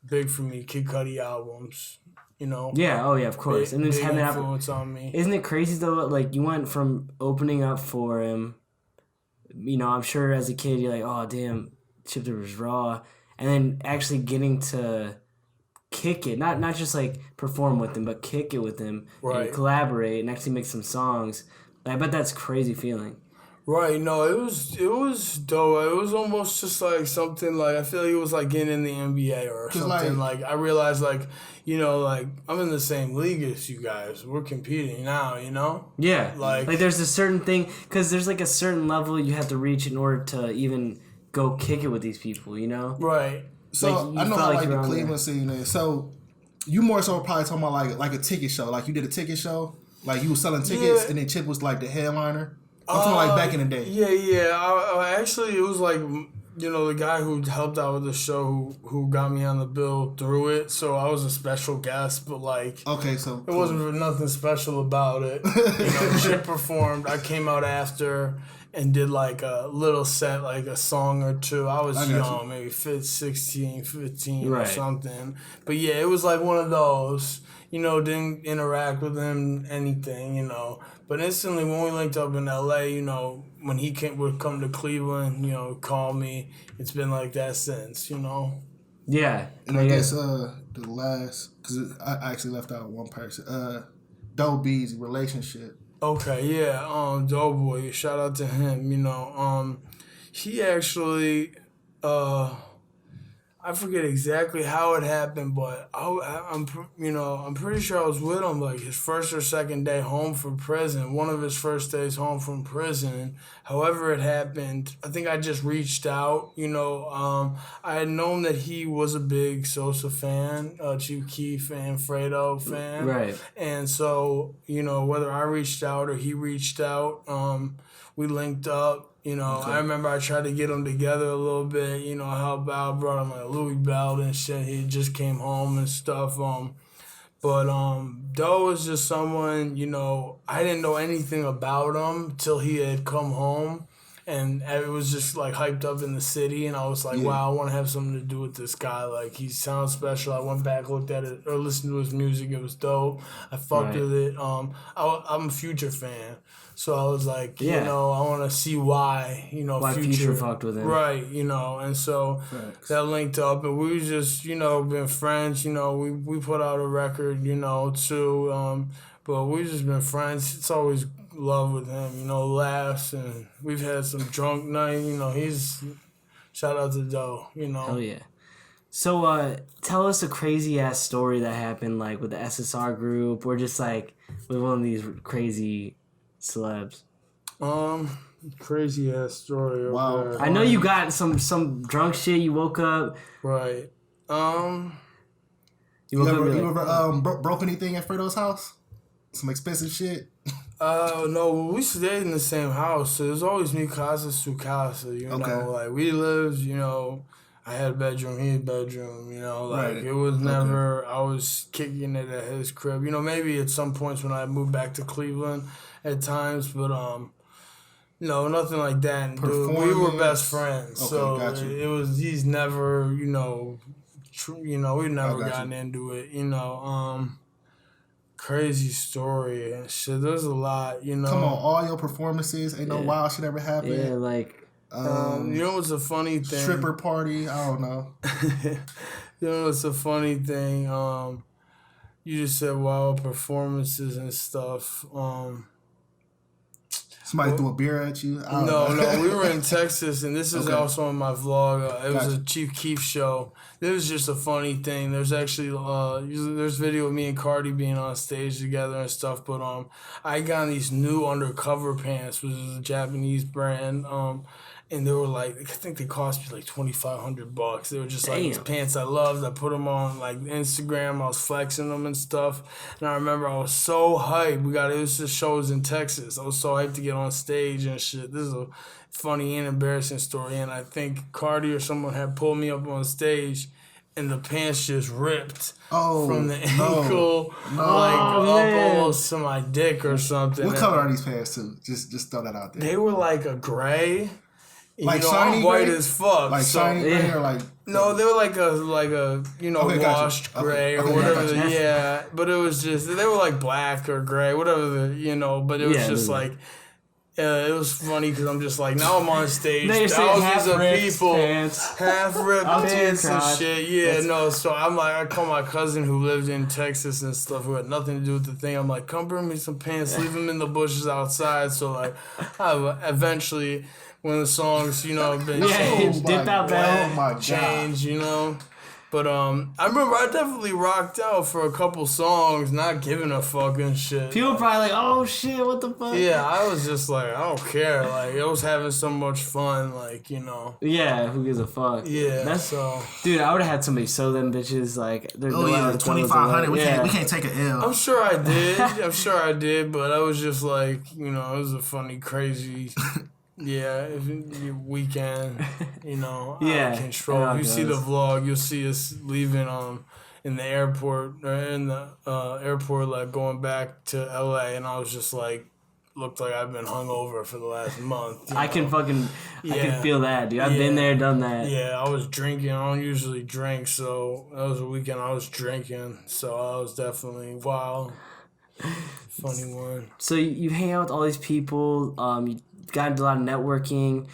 big for me, Kid Cudi albums, you know. Yeah, oh yeah, of course. And then just big having that. influence on me. Isn't it crazy though? Like you went from opening up for him, you know, I'm sure as a kid you're like, oh damn, Chip the Ripper's raw, and then actually getting to kick it, not just like perform with him, but kick it with him, Right. and collaborate and actually make some songs. I bet that's a crazy feeling. Right, no, it was dope. It was almost just like something like, I feel like it was like getting in the NBA or something. Like I realized like, you know, like I'm in the same league as you guys. We're competing now, you know? Yeah, Like there's a certain thing, because there's like a certain level you have to reach in order to even go kick it with these people, you know? right. So Like, you I know felt how like like you were the on Cleveland there. scene is. So you more so probably talking about like a ticket show. Like you did a ticket show. Like you were selling tickets, Yeah. and then Chip was like the headliner. I'm talking like back in the day. Yeah. I actually, it was like, you know, the guy who helped out with the show who got me on the bill through it. So I was a special guest, but like, Okay, so it wasn't nothing special about it. You know, Chip performed. I came out after and did like a little set, like a song or two. I was I got young, you. maybe 15 or Right. something. But yeah, it was like one of those. You know, didn't interact with him, anything, you know. But instantly when we linked up in LA, you know, when he would come to Cleveland, you know, call me. It's been like that since, you know. Yeah. And I Yeah. guess the last, because I actually left out one person. Dope B's relationship. Okay, yeah, Doughboy, shout out to him, you know. He actually, I forget exactly how it happened, but I'm pretty sure I was with him like his first or second day home from prison. One of his first days home from prison. However it happened, I think I just reached out. You know, I had known that he was a big Sosa fan, Chief Keef fan, Fredo fan, Right. and so you know whether I reached out or he reached out, we linked up. You know, I remember I tried to get them together a little bit, you know, help out, brought him like a Louis belt and shit. He just came home and stuff. But Doe was just someone, you know, I didn't know anything about him till he had come home. And it was just like hyped up in the city, and I was like, wow, I want to have something to do with this guy. Like, he sounds special. I went back, looked at it, or listened to his music. It was dope. I fucked with it. I'm a Future fan. So I was like, you know, I want to see why, you know, Why Future fucked with him. Right, you know, and so that linked up, and we just, you know, been friends, you know, we put out a record, you know, too, but we just been friends. It's always love with him, you know, laughs, and we've had some drunk night, you know, he's, shout out to Doe, you know. Hell yeah. So, tell us a crazy ass story that happened, like with the SSR group, or just like with one of these crazy celebs. Crazy ass story. Okay. Wow. I know you got some drunk shit. You woke up. Right. You You woke ever, up. broke anything at Fredo's house? Some expensive shit? No, we stayed in the same house, so it was always mi casa, su casa, you Okay. know, like we lived, you know, I had a bedroom, he had a bedroom, you know, like Right. it was never, I was kicking it at his crib, you know, maybe at some points when I moved back to Cleveland at times, but, no, nothing like that. Dude, we were best friends, Okay, so got you. it was, he's never, you know, we've never got gotten you. into it, you know, crazy story and shit. There's a lot, you know. Come on, all your performances, ain't no Yeah. wild shit ever happened. Yeah, like You know what's a funny thing? Stripper party, I don't know. You know what's a funny thing? You just said wild performances and stuff. Somebody threw a beer at you. I don't know. No, we were in Texas, and this is Okay. also on my vlog. It was Gotcha. a Chief Keef show. It was just a funny thing. There's actually there's video of me and Carti being on stage together and stuff. But I got these new undercover pants, which is a Japanese brand. And they were like, I think they cost me like $2,500. They were just like these Damn. pants I loved. I put them on like Instagram. I was flexing them and stuff. And I remember I was so hyped. It was just shows in Texas. I was so hyped to get on stage and shit. This is a funny and embarrassing story. And I think Carti or someone had pulled me up on stage, and the pants just ripped from the ankle, like up man. almost to my dick or something. What And color are these pants too? Just throw that out there. They were like a gray. Like you know, shiny I'm white gray? as fuck. Like so, shiny gray or like No, they were like a you know, Okay, gotcha. washed Okay, gray or okay, whatever. gotcha. Yeah, but it was just they were like black or gray, whatever the you know. But it was Yeah, just yeah. like. It was funny because I'm just like, now I'm on stage, Now you're saying thousands of half-ripped people, pants. half-ripped Up to your pants and crotch. shit. Yeah, no, so I'm like, I call my cousin who lived in Texas and stuff, who had nothing to do with the thing. I'm like, come bring me some pants, leave them in the bushes outside. So like, eventually, when the songs, you know, have been Yeah, changed, dip out back. Oh my god. change, you know. But I remember I definitely rocked out for a couple songs, not giving a fucking shit. People probably like, oh shit, what the fuck? Yeah, I was just like, I don't care. Like, I was having so much fun, like, you know. Yeah, who gives a fuck? Yeah, so. Dude, I would have had somebody sew them bitches like. Oh yeah, 2,500. We can't take an L. I'm sure I did. But I was just like, you know, it was a funny, crazy. Yeah, if your weekend, you know, Yeah, out of control. it You see the does. vlog, you'll see us leaving in the airport, like going back to LA, and I was just like, looked like I've been hungover for the last month. you I know? can fucking, I Yeah. can feel that, dude. I've Yeah. been there, done that. Yeah, I was drinking. I don't usually drink, so that was a weekend I was drinking. So I was definitely wild. Funny one. So you hang out with all these people. You got into a lot of networking.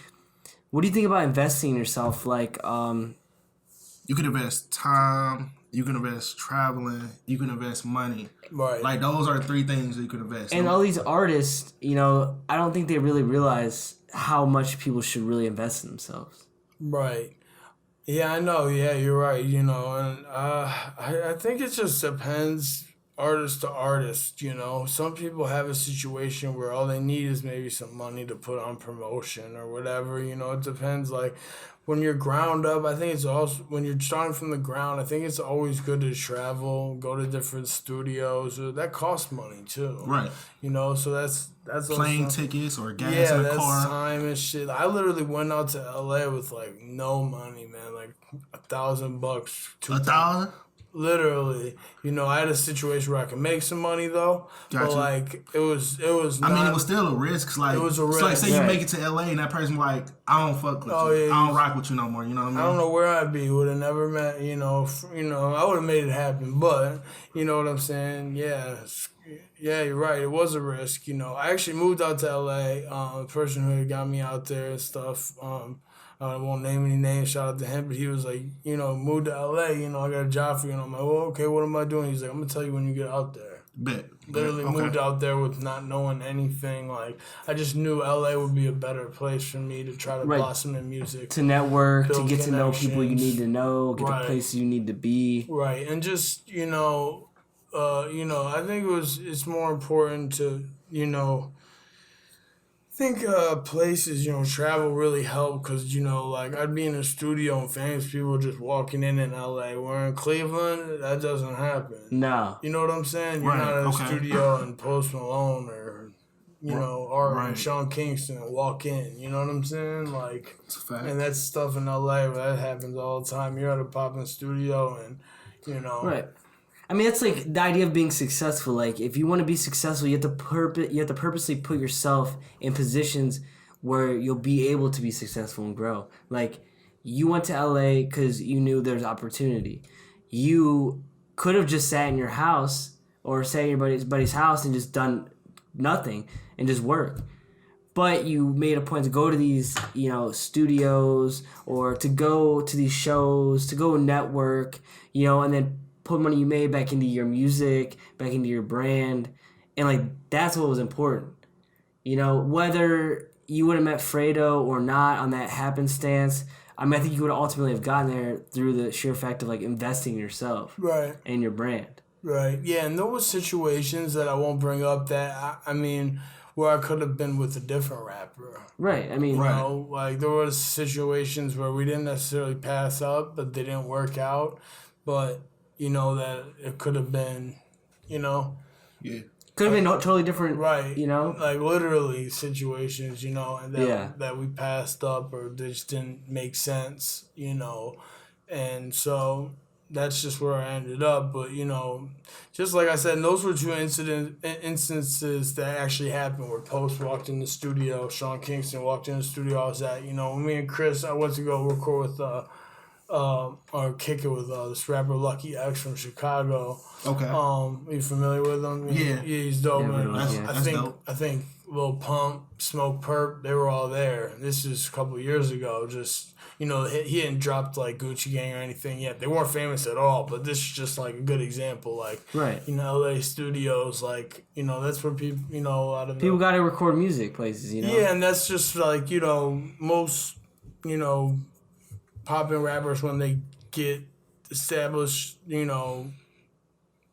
What do you think about investing in yourself? Like, You can invest time. You can invest traveling. You can invest money. Right. Like those are the three things that you can invest. and all these artists, you know, I don't think they really realize how much people should really invest in themselves. Right. Yeah, I know. Yeah, you're right. You know, and I think it just depends artist to artist. You know, some people have a situation where all they need is maybe some money to put on promotion or whatever. You know, it depends. Like when you're ground up, I think it's also when you're starting from the ground. I think it's always good to travel, go to different studios. That costs money too. Right. You know, so that's Plane also, tickets or gas yeah, in the that's car. time and shit. I literally went out to LA with like no money, man. Like $1,000, $1,000? Literally, you know, I had a situation where I could make some money though, but Gotcha. like it was. Not, I mean, it was still a risk. 'Cause, like, It was a So like, risk. say you Right. make it to LA and that person like, I don't fuck with Oh, you. yeah, I don't rock with you no more. You know what I mean? I don't know where I'd be. Would have never met. You know, I would have made it happen. But you know what I'm saying? Yeah, yeah, you're right. It was a risk. You know, I actually moved out to LA. The person who had got me out there and stuff. I won't name any names. Shout out to him, but he was like, you know, moved to LA. You know, I got a job for you. And I'm like, well, okay, what am I doing? He's like, I'm gonna tell you when you get out there. Bet. Literally moved out there with not knowing anything. Like, I just knew LA would be a better place for me to try to blossom in music. To network, to get to know people you need to know, get to places you need to be. Right. And just, I think it's more important to, I think places, travel really help because, like I'd be in a studio and famous people just walking in LA. Where in Cleveland, that doesn't happen. No. You know what I'm saying? You're not in a studio and Post Malone or, or Sean Kingston and walk in. You know what I'm saying? Like, and that's stuff in LA where that happens all the time. You're at a popping studio and, Right. I mean, that's like the idea of being successful. Like, if you want to be successful, you have to purposely put yourself in positions where you'll be able to be successful and grow. Like, you went to LA because you knew there's opportunity. You could have just sat in your house or sat in your buddy's house and just done nothing and just work. But you made a point to go to these, studios or to go to these shows, to go network, and then put money you made back into your music, back into your brand. And, like, that's what was important. Whether you would have met Fredo or not on that happenstance, I mean, I think you would ultimately have gotten there through the sheer fact of, like, investing in yourself. Right. And your brand. Right. Yeah, and there were situations that I won't bring up that, where I could have been with a different rapper. Right. I mean, like there were situations where we didn't necessarily pass up, but they didn't work out. But, that it could have been, Yeah. Could have been totally different. Right. Like literally situations, and that we passed up or they just didn't make sense, And so that's just where I ended up. But, just like I said, those were two instances that actually happened where Post walked in the studio, Sean Kingston walked in the studio I was at. When me and Chris, I went to go record with, or kick it with this rapper Lucky X from Chicago. Okay. Are you familiar with him? Yeah. He's dope. Yeah, I think Lil Pump, Smoke Perp, they were all there. This is a couple of years ago. Just, he hadn't dropped like Gucci Gang or anything yet. They weren't famous at all, but this is just like a good example. Like, LA studios, like, that's where people, a lot of people got to record music places, Yeah, and that's just like, most, popping rappers when they get established,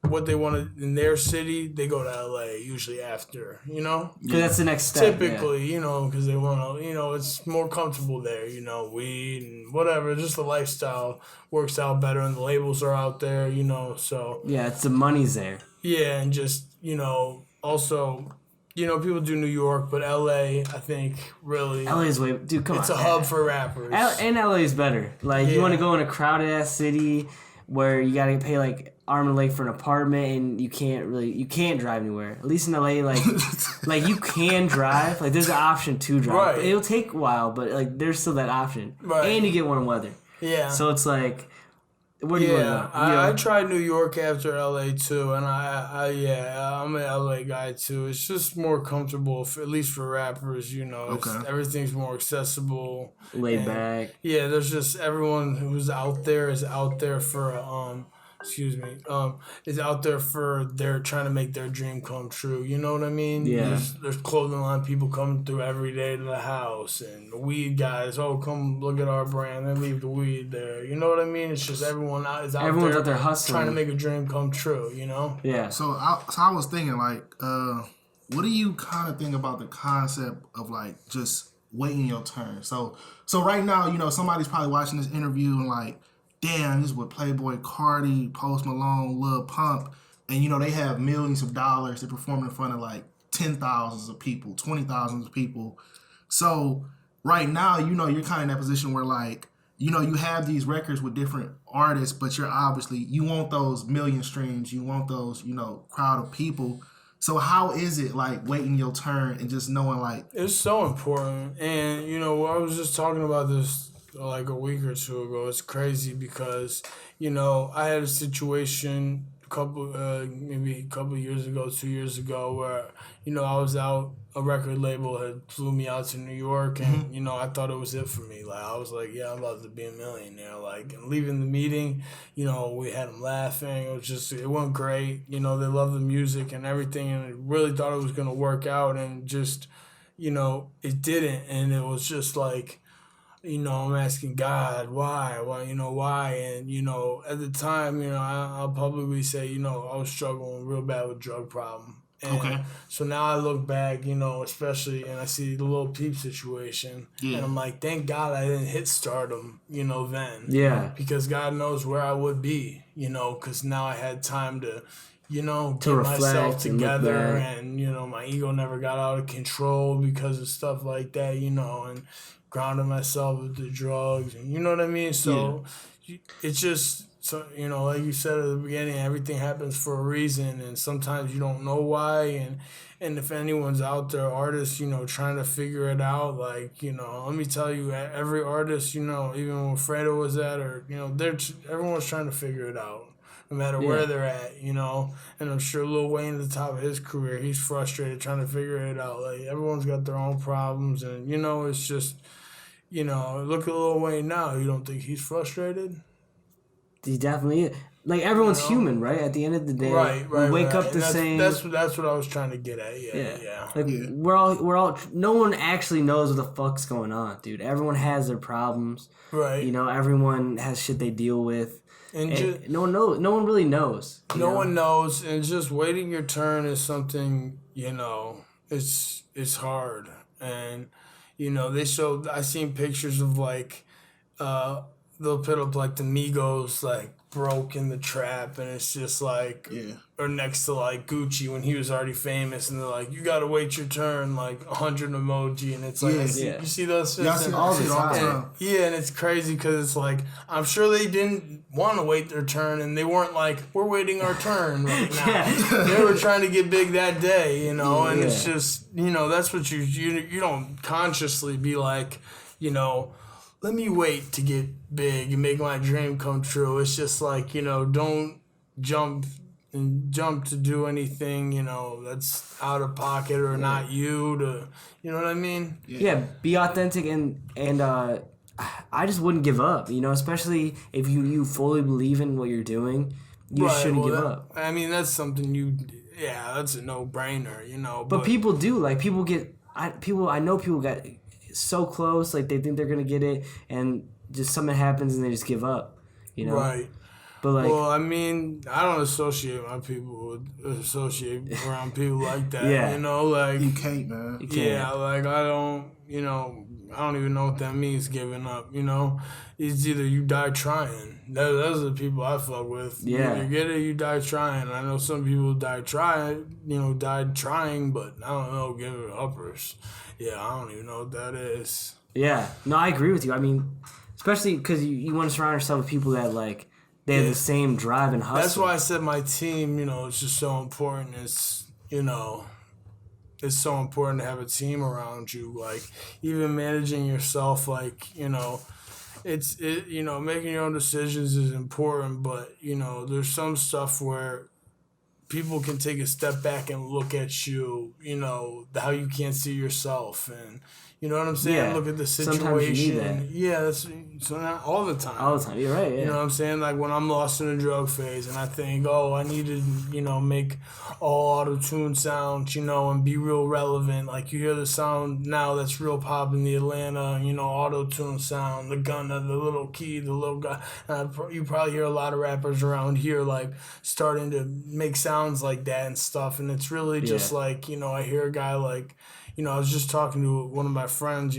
what they want in their city, they go to LA usually after, Because that's the next step. Typically, because they want to, it's more comfortable there, weed and whatever. Just the lifestyle works out better and the labels are out there, so. Yeah, it's the money's there. Yeah, and just, also, people do New York, but LA, I think, really. LA is way. Dude, come on. It's a hub for rappers. And LA is better. Like, you want to go in a crowded ass city where you got to pay, like, arm and leg for an apartment and you can't drive anywhere. At least in LA, like, like you can drive. Like, there's an option to drive. Right. It'll take a while, but, like, there's still that option. Right. And you get warm weather. Yeah. So it's like. Where do you want to go? I tried New York after LA too, and I'm an LA guy too. It's just more comfortable, at least for rappers. Everything's more accessible, laid back. Yeah, there's just everyone who's out there is out there for is out there for they're trying to make their dream come true. You know what I mean? Yeah. There's clothing line people coming through every day to the house, and the weed guys. Oh, come look at our brand and leave the weed there. You know what I mean? It's just everyone's out there hustling, trying to make a dream come true. Yeah. So I was thinking like, what do you kind of think about the concept of like just waiting your turn? So right now, somebody's probably watching this interview and like, damn, this is with Playboi, Carti, Post Malone, Lil Pump, and they have millions of dollars. They're performing in front of like 10,000s of people, 20,000s of people. So right now, you're kind of in that position where like, you have these records with different artists, but you want those million streams, you want those, crowd of people. So how is it like waiting your turn and just knowing like it's so important? And I was just talking about this like a week or two ago. It's crazy because I had a situation a maybe a couple years ago, 2 years ago, where I was out. A record label had flew me out to New York, and I thought it was it for me. Like I was like, yeah, I'm about to be a millionaire. Like and leaving the meeting, we had them laughing. It went great. They loved the music and everything, and I really thought it was gonna work out, and just, it didn't, and it was just like. I'm asking God why, why, and at the time, I'll publicly say, I was struggling real bad with drug problem. And so now I look back, especially, and I see the Lil Peep situation, and I'm like, thank God I didn't hit stardom, then. Yeah. Because God knows where I would be, because now I had time to, get reflect myself together, and my ego never got out of control because of stuff like that, and grounded myself with the drugs, and you know what I mean? So it's just, so, like you said at the beginning, everything happens for a reason, and sometimes you don't know why, and if anyone's out there, artists, trying to figure it out, like, let me tell you, every artist, even when Fredo was at, or, everyone's trying to figure it out. No matter where they're at, and I'm sure Lil Wayne at the top of his career, he's frustrated trying to figure it out. Like, everyone's got their own problems, and, it's just, look at Lil Wayne now. You don't think he's frustrated? He definitely is. Like, everyone's human, right? At the end of the day, right. We wake up the same. That's what I was trying to get at. Yeah. Like, we're all. No one actually knows what the fuck's going on, dude. Everyone has their problems. Right. Everyone has shit they deal with. And no one knows. No one really knows. No one knows, and just waiting your turn is something. It's hard, and they showed. I seen pictures of like, they'll put up like the Migos like broke in the trap, and it's just like, or next to like Gucci when he was already famous, and they're like, you gotta wait your turn, like 100 emoji, and it's like, you see those shit? Yeah, I see all the time. Yeah, and it's crazy because it's like, I'm sure they didn't want to wait their turn, and they weren't like, we're waiting our turn right now. They were trying to get big that day, and it's just, that's what you don't consciously be like, let me wait to get big and make my dream come true. It's just like, don't jump to do anything, that's out of pocket or not you to, you know what I mean? Yeah, be authentic and I just wouldn't give up, especially if you fully believe in what you're doing. You shouldn't give up. I mean, that's something that's a no-brainer, But people do, like, I know people got so close, like they think they're gonna get it, and just something happens and they just give up, Right. But like, well, I mean, I don't associate around people like that. Like you can't, man. you can't. Yeah, like I don't even know what that means. Giving up, it's either you die trying. Those are the people I fuck with. Yeah, you get it, you die trying. I know some people died trying, but I don't know, give it uppers. Yeah, I don't even know what that is. Yeah, no, I agree with you. I mean, especially because you want to surround yourself with people that like they have the same drive and hustle. That's why I said my team. It's just so important. It's it's so important to have a team around you. Like even managing yourself, like it's making your own decisions is important. But there's some stuff where people can take a step back and look at you, how you can't see yourself, and you know what I'm saying? Yeah. Look at the situation. Sometimes you need that. Yeah, so not all the time. All the time, you're right. Yeah. You know what I'm saying? Like when I'm lost in a drug phase and I think, I need to, make all auto-tune sounds, and be real relevant. Like you hear the sound now that's real pop in the Atlanta, auto-tune sound, the gunna, the little key, the little guy. You probably hear a lot of rappers around here like starting to make sounds like that and stuff. And it's really just like, I hear a guy like, I was just talking to one of my friends,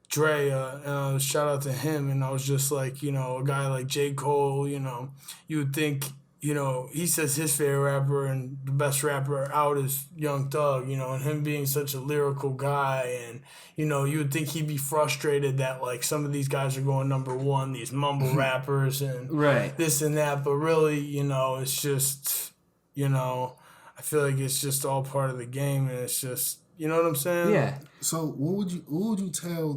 Dre, shout out to him, and I was just like, a guy like J. Cole, you would think, he says his favorite rapper and the best rapper out is Young Thug, and him being such a lyrical guy, and, you would think he'd be frustrated that, like, some of these guys are going number one, these mumble rappers and this and that, but really, it's just, I feel like it's just all part of the game, and it's just, you know what I'm saying? Yeah. So what would you tell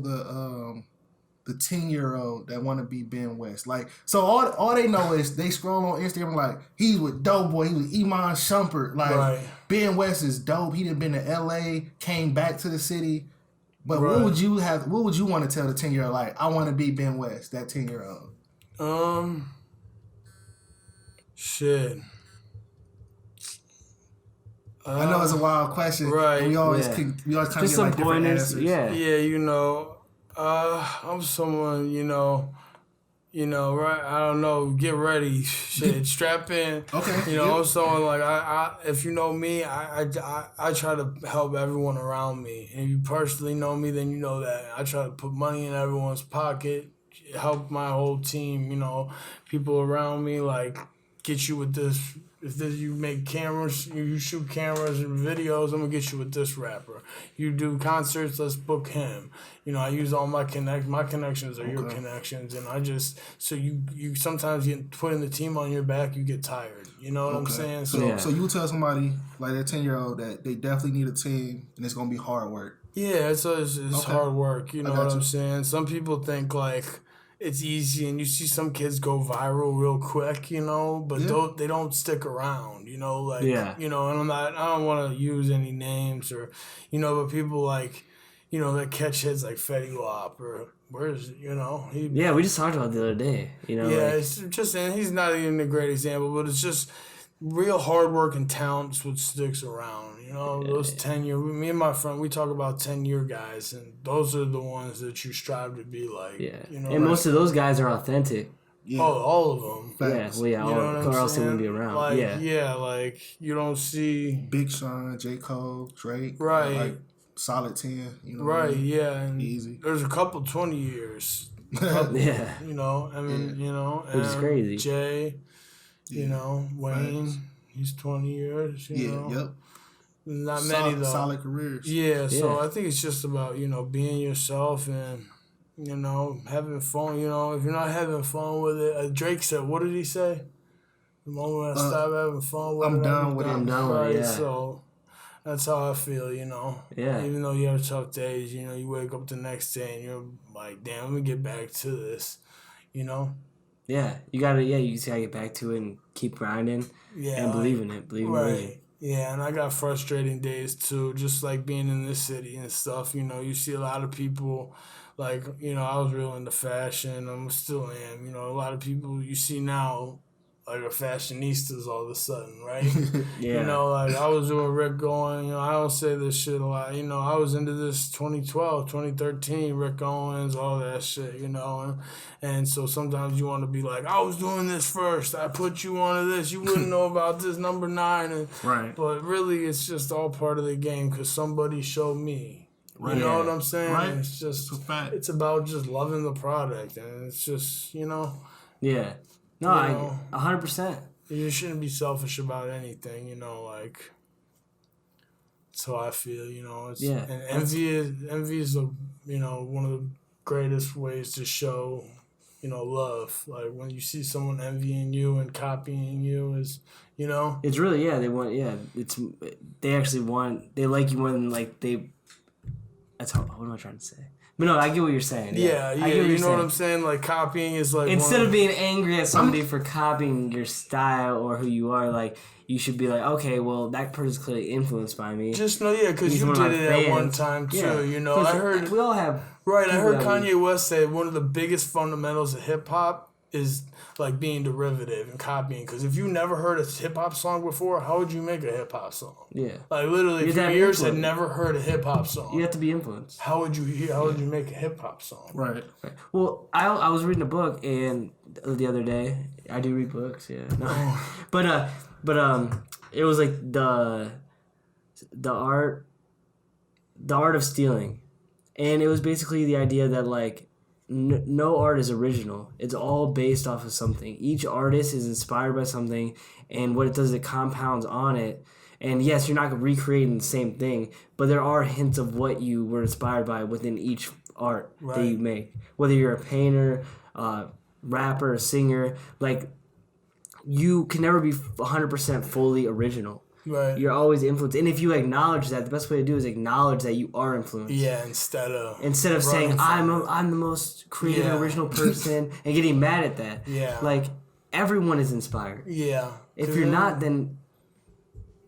the 10-year-old that want to be Ben West? Like, so all they know is they scroll on Instagram like, he's with Doughboy, he was Iman Shumpert. Like, Right. Ben West is dope. He done been to LA, came back to the city. But Right. what would you want to tell the 10-year-old? Like, I want to be Ben West, that 10-year-old. Shit. I know it's a wild question. Right. And we always Yeah. kind of Just get some like different pointers. answers. Yeah. Yeah, I'm someone, right? I don't know. Get ready, shit. Strap in. Okay. I'm someone like I. If you know me, I try to help everyone around me. And if you personally know me, then you know that I try to put money in everyone's pocket, help my whole team. People around me, like get you with this. If you make cameras, you shoot cameras and videos, I'm gonna get you with this rapper. You do concerts, let's book him. I use all my connections are your connections, and I just so you sometimes get putting the team on your back, you get tired. You know what I'm saying? So you tell somebody like that 10-year-old that they definitely need a team and it's gonna be hard work. Yeah, it's hard work. You know what you. I'm saying? Some people think like it's easy, and you see some kids go viral real quick, but they don't stick around, and I don't want to use any names or, but people like, that catch hits like Fetty Wap or We just talked about it the other day, it's just, and he's not even a great example, but it's just real hard work and talent's what sticks around. Those 10-year, me and my friend, we talk about 10-year guys, and those are the ones that you strive to be like. Yeah. And most of those guys are authentic. Yeah. Oh, all of them. Facts. Yeah. Or else they wouldn't be around. Like, like you don't see Big Sean, J. Cole, Drake. Right. Like solid 10. Right, yeah. And easy. There's a couple 20 years. Yeah. Which is crazy. Jay, Wayne, he's 20 years, Yep. Not many though. Solid careers. Yeah, so I think it's just about, being yourself and, having fun. If you're not having fun with it, Drake said, what did he say? The moment I stop having fun with I'm it, done with it. I'm done with it, yeah. So that's how I feel, Yeah. Even though you have tough days, you wake up the next day and you're like, damn, let me get back to this, Yeah. You gotta get back to it and keep grinding. Yeah. And believe in it. Believe in your vision. Yeah, and I got frustrating days too, just like being in this city and stuff. You see a lot of people, like, I was real into fashion. I still am. A lot of people you see now, like, are fashionistas all of a sudden, right? Yeah. Like, I was doing Rick Owens. I don't say this shit a lot. I was into this 2012, 2013, Rick Owens, all that shit, And so sometimes you want to be like, I was doing this first. I put you onto this. You wouldn't know about this number 9. Right. But really, it's just all part of the game because somebody showed me. Right. You know what I'm saying? Right. It's just, It's a fact. it's about just loving the product. And it's just, Yeah. No, 100%. You shouldn't be selfish about anything, like. That's how I feel, It's, Yeah. And envy is one of the greatest ways to show, love. Like when you see someone envying you and copying you is, It's really, they like you more than like they. What am I trying to say? But no, I get what you're saying. Yeah, you know what I'm saying? Like copying is like instead of being angry at somebody for copying your style or who you are, like you should be like, okay, well that person's clearly influenced by me. Just know, because you did it at one time too. Yeah. I heard we all have. Right, I heard Kanye West say one of the biggest fundamentals of hip hop is like being derivative and copying. Because if you never heard a hip hop song before, how would you make a hip hop song? Yeah. Like literally, if your ears had never heard a hip hop song, you have to be influenced. How would you make a hip hop song? Right. Well, I was reading a book and the other day I do read books. Yeah. No. but it was like the art of stealing, and it was basically the idea that like. No art is original. It's all based off of something. Each artist is inspired by something, and what it does is it compounds on it. And yes, you're not recreating the same thing, but there are hints of what you were inspired by within each art that you make. Whether you're a painter, rapper, a singer, like you can never be 100% fully original. Right. You're always influenced. And if you acknowledge that, the best way to do is acknowledge that you are influenced. Yeah, instead of saying from I'm the most creative and Yeah. original person and getting mad at that. Yeah. Like, everyone is inspired. Yeah. If you're not, then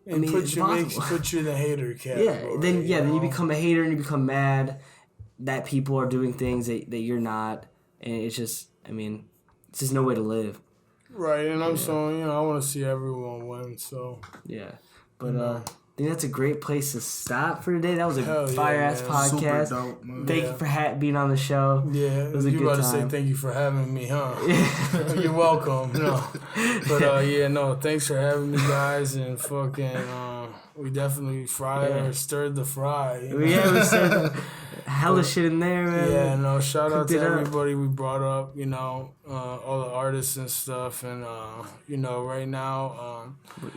It makes you in the hater category. then you become a hater and you become mad that people are doing things that you're not, and it's just it's just no way to live. Right, and I'm so I want to see everyone win. So yeah, but I think that's a great place to stop for today. That was a fire ass podcast. Super dope, man. Thank you for being on the show. Yeah, it was a you good about to time. say thank you for having me, huh? You're welcome. No, but thanks for having me, guys, and fucking. We definitely stirred the fry. Yeah, we stirred hella shit in there, man. Yeah, no, shout out to everybody we brought up, all the artists and stuff. And, right now,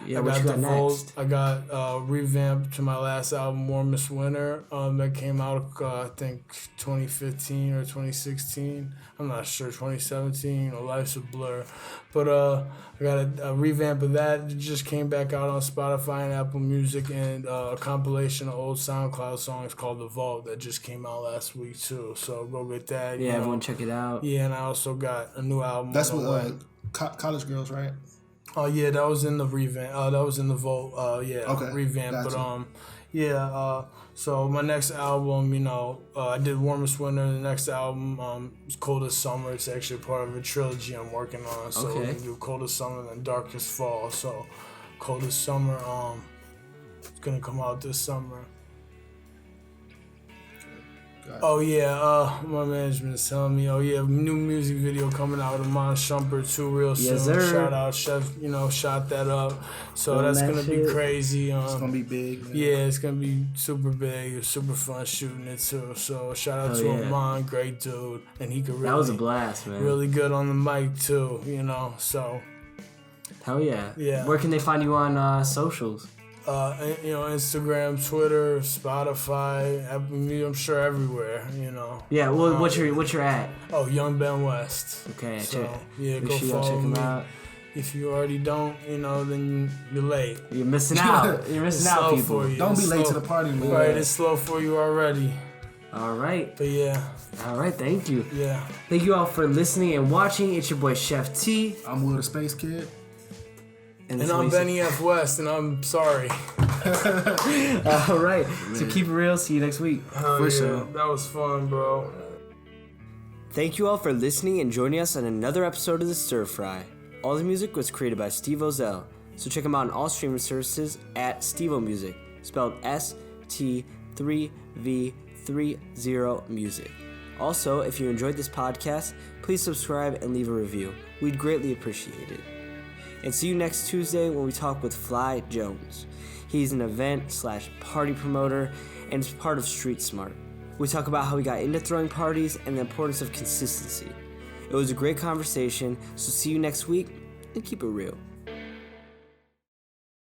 I got the Volt. I got revamped to my last album, Warmest Winter, that came out, I think, 2015 or 2016. I'm not sure, 2017, Life's a Blur. But I got a revamp of that. It just came back out on Spotify and Apple Music, and a compilation of old SoundCloud songs called The Vault that just came out last week too. So go get that. Yeah, everyone check it out. Yeah, and I also got a new album. That's what College Girls, right? Oh yeah, that was in the revamp. That was in the Vault. Okay, revamp. gotcha. But so my next album, I did Warmest Winter. The next album, is Coldest Summer. It's actually part of a trilogy I'm working on. So we're gonna do Coldest Summer and Darkest Fall. So Coldest Summer, it's gonna come out this summer. Oh yeah, my management is telling me, new music video coming out of Iman Shumpert too real soon. Yes, sir. Shout out Chef, shot that up. So that's gonna be crazy. It's gonna be big, man. Yeah, it's gonna be super big. It's super fun shooting it too. So shout out to Iman, great dude, and he could really. That was a blast, man. Really good on the mic too, So. Hell yeah. Yeah. Where can they find you on socials? Instagram, Twitter, Spotify, Apple Music, I'm sure everywhere, Yeah, well, what's your at? Oh, Young Ben West. Okay, so, go go check follow him me. out. If you already don't, then you're late. You're missing out. You're missing out, people. For you. Don't it's be late slow. to the party, man. Right, it's slow for you already. All right. But yeah. All right, thank you. Yeah. Thank you all for listening and watching. It's your boy Chef T. I'm Will the Spacekid. And I'm Benny F. West, and I'm sorry. All right. So keep it real. See you next week. For sure. That was fun, bro. Thank you all for listening and joining us on another episode of the Stirfry. All the music was created by Steve Ozell. So check him out on all streaming services at Stevo Music, spelled ST3V30 Music. Also, if you enjoyed this podcast, please subscribe and leave a review. We'd greatly appreciate it. And see you next Tuesday when we talk with Fly Jones. He's an event/party promoter and is part of Street Smart. We talk about how he got into throwing parties and the importance of consistency. It was a great conversation, so see you next week and keep it real.